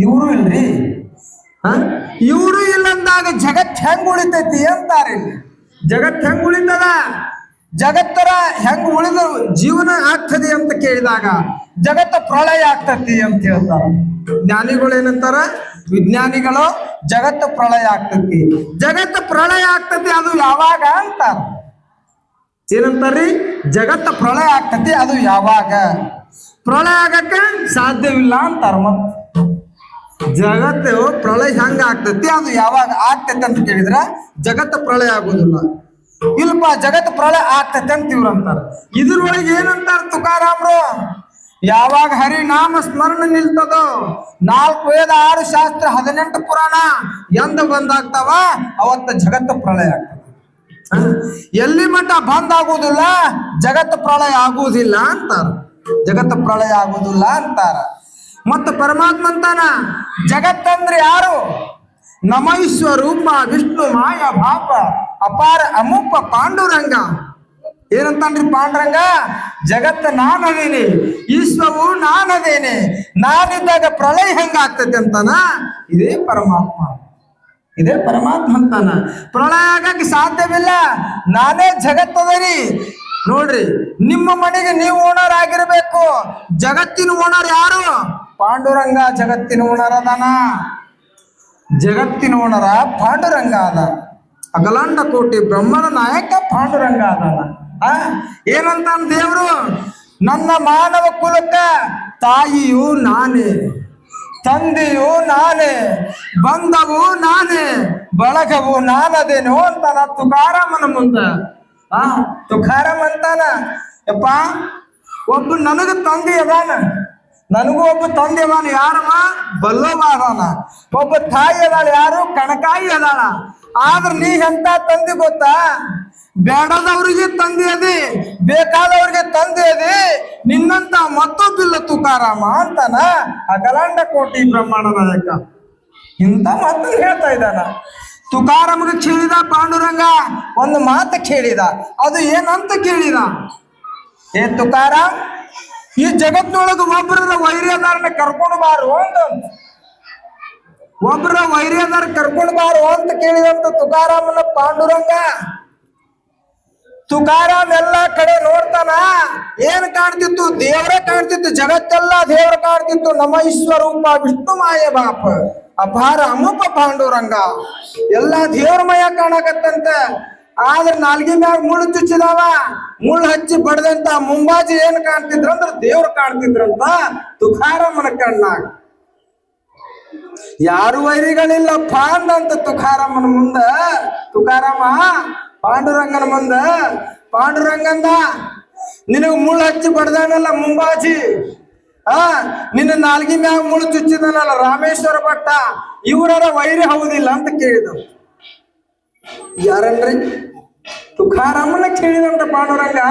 ಇವರು ಇಲ್ರಿ. ಇವರು ಇಲ್ಲ ಅಂದಾಗ ಜಗತ್ ಹೆಂಗ್ ಉಳಿತೈತಿ ಅಂತಾರೆ. ಜಗತ್ ಹೆಂಗ್ ಉಳಿತದ? ಜಗತ್ತರ ಹೆಂಗ್ ಉಳಿದ ಜೀವನ ಆಗ್ತದೆ ಅಂತ ಕೇಳಿದಾಗ ಜಗತ್ತ ಪ್ರಳಯ ಆಗ್ತತಿ ಅಂತ ಹೇಳ್ತಾರೆ. ಜ್ಞಾನಿಗಳು ಏನಂತಾರ? ವಿಜ್ಞಾನಿಗಳು ಜಗತ್ತು ಪ್ರಳಯ ಆಗ್ತತಿ, ಜಗತ್ತು ಪ್ರಳಯ ಆಗ್ತತಿ ಅದು ಯಾವಾಗ ಅಂತಾರ. ಏನಂತಾರ್ರಿ? ಜಗತ್ತು ಪ್ರಳಯ ಆಗ್ತತಿ ಅದು ಯಾವಾಗ? ಪ್ರಳಯ ಆಗಕ್ಕೆ ಸಾಧ್ಯವಿಲ್ಲ ಅಂತಾರ. ಮತ್ ಜಗತ್ತು ಪ್ರಳಯ ಹೆಂಗ ಆಗ್ತತಿ ಅದು ಯಾವಾಗ ಆಗ್ತೈತಿ ಅಂತ ಕೇಳಿದ್ರ ಜಗತ್ತು ಪ್ರಳಯ ಆಗುದಿಲ್ಲ. ಇಲ್ಪ ಜಗತ್ತು ಪ್ರಳಯ ಆಗ್ತೈತೆ ಅಂತ ಇವ್ರು ಅಂತಾರ. ಇದ್ರೊಳಗೆ ಏನಂತಾರ ತುಕಾರಾಮ್ರು? ಯಾವಾಗ ಹರಿನಾಮ ಸ್ಮರಣ ನಿಲ್ತದೋ, 4 ವೇದ 6 ಶಾಸ್ತ್ರ 18 ಪುರಾಣ ಎಂದ ಬಂದಾಗ್ತಾವ ಅವತ್ತ ಜಗತ್ತು ಪ್ರಳಯ ಆಗ್ತದೆ. ಎಲ್ಲಿ ಮಟ್ಟ ಬಂದ್ ಆಗುವುದಿಲ್ಲ ಜಗತ್ತು ಪ್ರಳಯ ಆಗುವುದಿಲ್ಲ ಅಂತಾರ. ಜಗತ್ತು ಪ್ರಳಯ ಆಗುವುದಿಲ್ಲ ಅಂತಾರ. ಮತ್ತು ಪರಮಾತ್ಮ ಅಂತಾನ ಜಗತ್ತಂದ್ರೆ ಯಾರು? ನಮೈಶ್ವರೂಪ ವಿಷ್ಣು ಮಾಯ ಭಾಪ ಅಪಾರ ಅಮುಪ ಪಾಂಡುರಂಗ. ಏನಂತಾನ್ರಿ ಪಾಂಡುರಂಗ? ಜಗತ್ತ ನಾನದೇನೆ, ಈಶ್ವವು ನಾನದೇನೆ, ನಾನಿದ್ದಾಗ ಪ್ರಳಯ ಹೆಂಗಾಗ್ತದೆ ಅಂತಾನ. ಇದೇ ಪರಮಾತ್ಮ, ಇದೇ ಪರಮಾತ್ಮ ಅಂತಾನ. ಪ್ರಳಯ ಆಗಕ್ಕೆ ಸಾಧ್ಯವಿಲ್ಲ, ನಾನೇ ಜಗತ್ತದರಿ. ನೋಡ್ರಿ, ನಿಮ್ಮ ಮನೆಗೆ ನೀವು ಓನರ್ ಆಗಿರ್ಬೇಕು. ಜಗತ್ತಿನ ಓನರ್ ಯಾರು? ಪಾಂಡುರಂಗ ಜಗತ್ತಿನ ಓನರ್ ಅದಾನ. ಜಗತ್ತಿನ ಓನರ ಪಾಂಡುರಂಗ ಅದ. ಅಖಲಾಂಡ ಕೋಟಿ ಬ್ರಹ್ಮನ ನಾಯಕ ಪಾಂಡುರಂಗ ಅದಾನ. ಏನಂತ ದೇವ್ರು? ನನ್ನ ಮಾನವ ಕುಲಕ್ಕ ತಾಯಿಯು ನಾನೇ, ತಂದೆಯು ನಾನೇ, ಬಂಧವು ನಾನೇ, ಬಳಗವು ನಾನದೇನು ಅಂತಾನ ತುಕಾರಾಮನ ಮುಂದ. ತುಕಾರಾಮ್ ಅಂತಾನ, ಯಪ್ಪ ಒಬ್ಬ ನನಗ ತಂದೆ ಅದಾನ, ನನಗೂ ಒಬ್ಬ ತಂದೆ ಅದಾನ. ಯಾರಮ್ಮ? ಬಲ್ಲವ ಅದಾನ. ಒಬ್ಬ ತಾಯಿ ಅದಾಳ, ಯಾರು? ಕಣಕಾಯಿ ಅದಾಳ. ಆದ್ರ ನೀ ಎಂತ ತಂದಿ ಗೊತ್ತಾ? ಬೇಡದವ್ರಿಗೆ ತಂದೆ ಅದಿ, ಬೇಕಾದವ್ರಿಗೆ ತಂದೆ ಅದಿ, ನಿನ್ನಂತ ಮತ್ತೊಬ್ಬಿಲ್ಲ ತುಕಾರಾಮ ಅಂತಾನ ಅಖಲಾಂಡ ಕೋಟಿ ಬ್ರಹ್ಮಾಂಡ ನಾಯಕ. ಇಂಥ ಮಾತನ್ನು ಹೇಳ್ತಾ ಇದ್ದಾನ. ತುಕಾರಾಮಗೆ ಕೇಳಿದ ಪಾಂಡುರಂಗ ಒಂದು ಮಾತು ಕೇಳಿದ. ಅದು ಏನಂತ ಕೇಳಿದ? ಏ ತುಕಾರಾಮ್, ಈ ಜಗತ್ನೊಳಗ ಒಬ್ಬರ ವೈರ್ಯದಾರನ ಕರ್ಕೊಂಡು ಬಾರು ಅಂತ, ಒಬ್ಬರ ವೈರ್ಯದಾರ ಕರ್ಕೊಂಡು ಬಾರು ಅಂತ ಕೇಳಿದಂತ ತುಕಾರಾಮನ ಪಾಂಡುರಂಗ. ತುಕಾರಾಮ್ ಎಲ್ಲಾ ಕಡೆ ನೋಡ್ತಾನ. ಏನ್ ಕಾಣ್ತಿತ್ತು? ದೇವರೇ ಕಾಣ್ತಿತ್ತು. ಜಗತ್ತೆಲ್ಲ ದೇವರ ಕಾಣ್ತಿತ್ತು. ನಮ್ಮ ಈಶ್ವರೂಪ ವಿಷ್ಣು ಮಾಯ ಬಾಪ ಅಪಾರ ಅಮುಪ ಪಾಂಡುರಂಗ ಎಲ್ಲಾ ದೇವ್ರಮಯ ಕಾಣಕತ್ತಂತ. ಆದ್ರ ನಾಲ್ಗಿ ಮ್ಯಾಗ ಮುಳ್ಳು ಚುಚ್ಚಿದಾವ. ಮುಳ್ಳು ಹಚ್ಚಿ ಬಡ್ದಂತ ಮುಂಬಾಜಿ ಏನ್ ಕಾಣ್ತಿದ್ರಂದ್ರ ದೇವ್ರು ಕಾಣ್ತಿದ್ರಂತ ತುಕಾರಾಮನ ಕಣ್ಣಾಗ. ಯಾರು ವೈರಿಗಳಿಲ್ಲಪ್ಪ ಅಂದಂತ ತುಕಾರಾಮನ ಮುಂದ. ತುಕಾರಾಮ ಪಾಂಡುರಂಗನ ಮುಂದ ಪಾಂಡುರಂಗಂದ, ನಿನಗ ಮುಳ್ಳು ಹಚ್ಚಿ ಬಡ್ದಾನಲ್ಲ ಮುಂಬಾಜಿ, ನಿನ್ನ ನಾಲ್ಗಿ ಮ್ಯಾಗ ಮುಳ್ಳು ಚುಚ್ಚಿದನಲ್ಲ ರಾಮೇಶ್ವರ ಭಟ್ಟ, ಇವರ ವೈರಿ ಹೌದಿಲ್ಲ ಅಂತ ಕೇಳಿದ. ಯಾರನ್ರಿ? ತುಕಾರಾಮನ ಕೇಳಿದಂತ ಪಾಂಡುರಂಗ.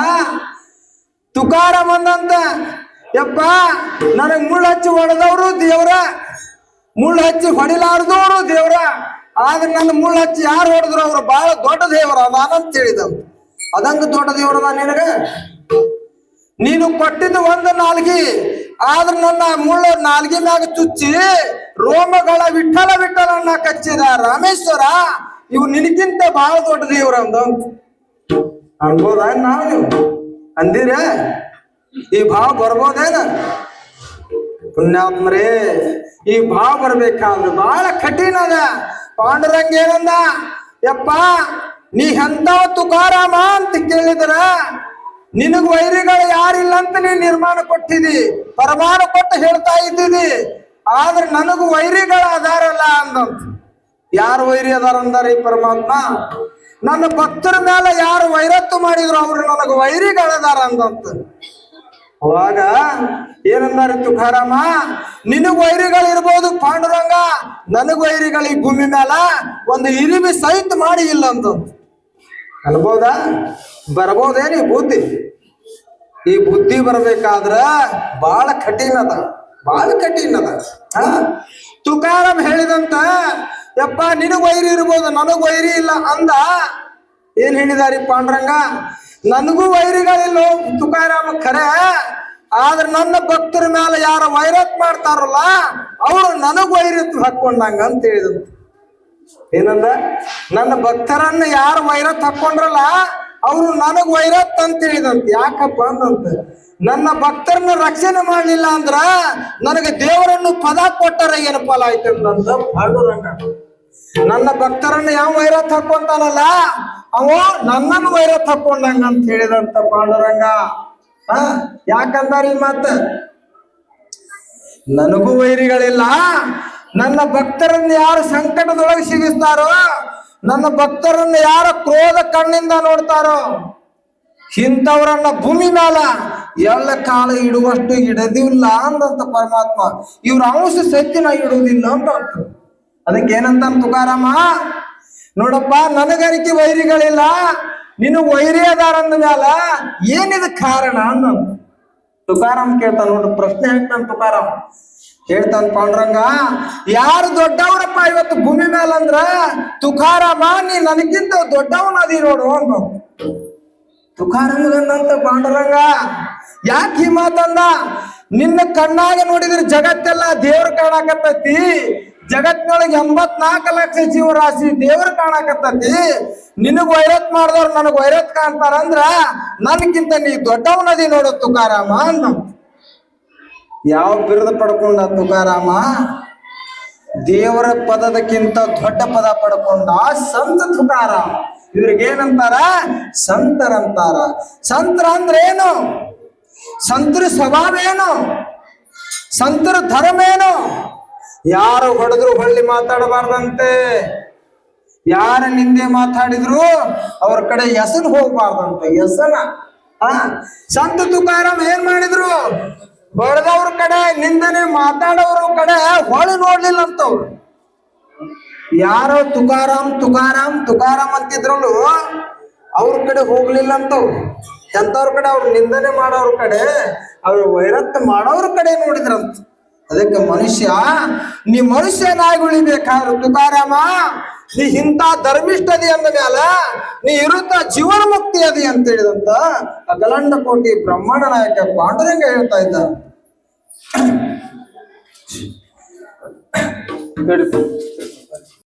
ತುಕಾರಾಮ್ ಅಂದಂತ, ಯಪ್ಪ ನನಗ್ ಮುಳ್ಳು ಹಚ್ಚಿ ಹೊಡೆದವ್ರು ದೇವ್ರ, ಮುಳ್ಳು ಹಚ್ಚಿ ಹೊಡಿಲಾರ್ದವ್ರು ದೇವ್ರ, ಆದ್ರೆ ನನ್ನ ಮುಳ್ಳು ಹಚ್ಚಿ ಯಾರು ಹೊಡೆದ್ರು ಅವ್ರು ಬಹಳ ದೊಡ್ಡ ದೇವರ ಅದಾನಂತ ಹೇಳಿದ. ಅದಂಗ ದೊಡ್ಡ ದೇವರದ ನಿನಗ? ನೀನು ಕೊಟ್ಟಿದ್ದು ಒಂದು ನಾಲ್ಗಿ, ಆದ್ರೆ ನನ್ನ ಮುಳ್ಳು ನಾಲ್ಗಿ ಮ್ಯಾಗ ಚುಚ್ಚಿ ರೋಮಗಳ ವಿಠಲ ವಿಠಲನ್ನ ಕಚ್ಚಿದ ರಾಮೇಶ್ವರ, ಇವು ನಿನಗಿಂತ ಬಹಳ ದೊಡ್ಡ ದೇವ್ರ ಅಂದ. ಅನ್ಬೋದ ನಾವು? ನೀವು ಅಂದಿರ? ಈ ಭಾವ ಬರ್ಬೋದೇನ? ಪುಣ್ಯಾತ್ಮರೇ, ಈ ಭಾವ ಬರ್ಬೇಕಾದ್ರೆ ಬಹಳ ಕಠಿಣ ಅದ. ಪಾಂಡುರಂಗ ಏನಂದ? ಯಪ್ಪ ನೀ ಎಂತ ತುಕಾರಾಮ ಅಂತ ಕೇಳಿದ್ರ ನಿನಗ್ ವೈರಿಗಳು ಯಾರಿಲ್ಲ ಅಂತ ನೀ ನಿರ್ಮಾಣ ಕೊಟ್ಟಿದಿ, ಪರಮಾಣು ಕೊಟ್ಟು ಹೇಳ್ತಾ ಇದ್ದೀವಿ. ಆದ್ರೆ ನನಗೂ ವೈರಿಗಳ ಅದಾರಲ್ಲ ಅಂದಂತ. ಯಾರು ವೈರಿ ಅದಾರ ಅಂದಾರ ಈ ಪರಮಾತ್ಮ? ನನ್ನ ಭಕ್ತರ ಮೇಲೆ ಯಾರು ವೈರತ್ವ ಮಾಡಿದ್ರು ಅವ್ರು ನನಗ ವೈರಿಗಳದಾರ ಅಂದಂತ. ಅವಾಗ ಏನಂದಾರ ತುಕಾರಾಮ? ನಿನಗ್ ವೈರಿಗಳಿರ್ಬೋದು ಪಾಂಡುರಂಗ, ನನಗ್ ವೈರಿಗಳು ಈ ಭೂಮಿ ಮೇಲ ಒಂದು ಇರಿವಿ ಸಹಿತ ಮಾಡಿ ಇಲ್ಲ ಅಂತ ಅನ್ಬೋದಾ? ಬರ್ಬೋದೇನು ಈ ಬುದ್ಧಿ? ಈ ಬುದ್ಧಿ ಬರ್ಬೇಕಾದ್ರ ಬಹಳ ಕಠಿಣ ಅದ, ಬಹಳ ಕಠಿಣ ಅದ. ತುಕಾರಾಮ್ ಹೇಳಿದಂತ, ಯಪ್ಪ ನಿನಗ್ ವೈರಿ ಇರ್ಬೋದು, ನನಗ್ ವೈರಿ ಇಲ್ಲ ಅಂದ. ಏನ್ ಹೇಳಿದಾರಿ ಪಾಂಡುರಂಗ? ನನಗೂ ವೈರಿಗಳಿಲ್ಲ ತುಕಾರಾಮ ಖರೆ, ಆದ್ರೆ ನನ್ನ ಭಕ್ತರ ಮೇಲೆ ಯಾರ ವೈರತ್ ಮಾಡ್ತಾರಲ್ಲ ಅವ್ರು ನನಗ್ ವೈರತ್ ಹಾಕೊಂಡಂಗ ಅಂತ ಹೇಳಿದಂತ. ಏನಂದ? ನನ್ನ ಭಕ್ತರನ್ನ ಯಾರು ವೈರತ್ ಹಾಕೊಂಡ್ರಲ್ಲ ಅವ್ರು ನನಗ್ ವೈರತ್ ಅಂತ ಹೇಳಿದಂತ. ಯಾಕಪ್ಪ ಅಂದಂತ, ನನ್ನ ಭಕ್ತರನ್ನ ರಕ್ಷಣೆ ಮಾಡ್ಲಿಲ್ಲ ಅಂದ್ರ ನನಗೆ ದೇವರನ್ನು ಪದ ಕೊಟ್ಟರ ಏನು ಫಲ ಆಯ್ತಂತ ಪಾಂಡುರಂಗ. ನನ್ನ ಭಕ್ತರನ್ನ ಯಾವ ವೈರತ್ ಹಾಕೊಂತಾನಲ್ಲ ಅವ ನನ್ನನ್ನು ವೈರತ್ ಹಾಕೊಂಡಂಗ ಅಂತ ಹೇಳಿದಂತ ಪಾಂಡುರಂಗ. ಯಾಕಂದಾರ ಈ ಮಾತ? ನನಗೂ ವೈರಿಗಳಿಲ್ಲ, ನನ್ನ ಭಕ್ತರನ್ನ ಯಾರು ಸಂಕಟದೊಳಗೆ ಸಿಗಿಸ್ತಾರೋ, ನನ್ನ ಭಕ್ತರನ್ನ ಯಾರ ಕ್ರೋಧ ಕಣ್ಣಿಂದ ನೋಡ್ತಾರೋ ಇಂಥವ್ರನ್ನ ಭೂಮಿ ಮೇಲ ಎಲ್ಲ ಕಾಲ ಇಡುವಷ್ಟು ಇಡದಿಲ್ಲ ಅಂದಂತ ಪರಮಾತ್ಮ. ಇವ್ರ ಅಂಶ ಸತ್ತಿನ ಇಡುವುದಿಲ್ಲ ಅಂತ. ಅದಕ್ಕೆ ಏನಂತ ತುಕಾರಾಮ? ನೋಡಪ್ಪ, ನನಗರಿಕೆ ವೈರಿಗಳಿಲ್ಲ, ನೀನು ವೈರಿ ಅದಾರ ಅಂದ ಮ್ಯಾಲ ಏನಿದ ಕಾರಣ ಅನ್ನ ತುಕಾರಾಮ್ ಕೇಳ್ತಾನ. ನೋಡ್ರಿ ಪ್ರಶ್ನೆ ಹಾಕ್ತಾನ ತುಕಾರಾಮ್. ಹೇಳ್ತಾನ ಪಾಂಡುರಂಗ, ಯಾರು ದೊಡ್ಡವರಪ್ಪ ಇವತ್ತು ಭೂಮಿ ಮೇಲೆ ಅಂದ್ರ ತುಕಾರಾಮ ನೀ ನನಗಿಂತ ದೊಡ್ಡವನದಿ ನೋಡು ಅಂದ. ತುಕಾರಾಮಗಂದಂತ ಪಾಂಡುರಂಗ ಯಾಕೆ ಈ ಮಾತಂದ? ನಿನ್ನ ಕಣ್ಣಾಗ ನೋಡಿದ್ರೆ ಜಗತ್ತೆಲ್ಲ ದೇವ್ರ ಕಾಣಕತ್ತೈತಿ, ಜಗತ್ತಿನೊಳಗೆ 84 ಲಕ್ಷ ಜೀವರಾಶಿ ದೇವ್ರ ಕಾಣಕತ್ತೈತಿ. ನಿನಗ್ ವೈರತ್ ಮಾಡಿದವ್ರು ನನಗ್ ವೈರತ್ ಕಾಣ್ತಾರಂದ್ರ ನನ್ಗಿಂತ ನೀ ದೊಡ್ಡವನದಿ ನೋಡು ತುಕಾರಾಮ ಅಂದ. ಯಾವ ಬಿರುದು ಪಡ್ಕೊಂಡ ತುಕಾರಾಮ? ದೇವರ ಪದದಕ್ಕಿಂತ ದೊಡ್ಡ ಪದ ಪಡ್ಕೊಂಡ ಸಂತ ತುಕಾರಾಮ. ಇವ್ರಿಗೇನಂತಾರ? ಸಂತರಂತಾರ. ಸಂತರ ಅಂದ್ರೆ ಏನು? ಸಂತರ ಸ್ವಭಾವ ಏನು? ಸಂತರ ಧರ್ಮ ಏನು? ಯಾರು ಹೊಡೆದ್ರು ಹೊಳ್ಳಿ ಮಾತಾಡಬಾರ್ದಂತೆ, ಯಾರ ನಿಂದೆ ಮಾತಾಡಿದ್ರು ಅವ್ರ ಕಡೆ ಹೆಸರು ಹೋಗ್ಬಾರ್ದಂತೆ. ಹೆಸನ ಸಂತ ತುಕಾರಾಮ್ ಏನ್ ಮಾಡಿದ್ರು? ಹೊಡೆದವ್ರ ಕಡೆ ನಿಂದನೆ ಮಾತಾಡೋರ ಕಡೆ ಹೊಳಿ ನೋಡ್ಲಿಲ್ಲ ಅಂತವ್ರು. ಯಾರೋ ತುಕಾರಾಮ್ ತುಕಾರಾಮ್ ತುಕಾರಾಮ್ ಅಂತಿದ್ರಲ್ಲೂ ಅವ್ರ ಕಡೆ ಹೋಗ್ಲಿಲ್ಲ ಅಂತವ್ರು. ಎಂತವ್ರ ಕಡೆ ಅವ್ರ ನಿಂದನೆ ಮಾಡೋವ್ರ ಕಡೆ, ಅವ್ರ ವೈರತ್ವ ಮಾಡೋವ್ರ ಕಡೆ ನೋಡಿದ್ರಂತ. ಅದಕ್ಕೆ ಮನುಷ್ಯ, ನೀ ಮನುಷ್ಯನಾಗಿ ಉಳಿಬೇಕಾದ್ರು ತುಕಾರಾಮ, ನೀ ಇಂಥ ಧರ್ಮಿಷ್ಠದಿ ಅಂದ ಮ್ಯಾಲ ನೀ ಇರುತ್ತ ಜೀವನ ಮುಕ್ತಿ ಅದಿ ಅಂತ ಹೇಳಿದಂತ ಅಖಿಲಾಂಡ ಕೋಟಿ ಬ್ರಹ್ಮಾಂಡ ನಾಯಕ ಪಾಂಡುರಂಗ ಹೇಳ್ತಾ ಇದ್ದ. ಹೇಳಿ.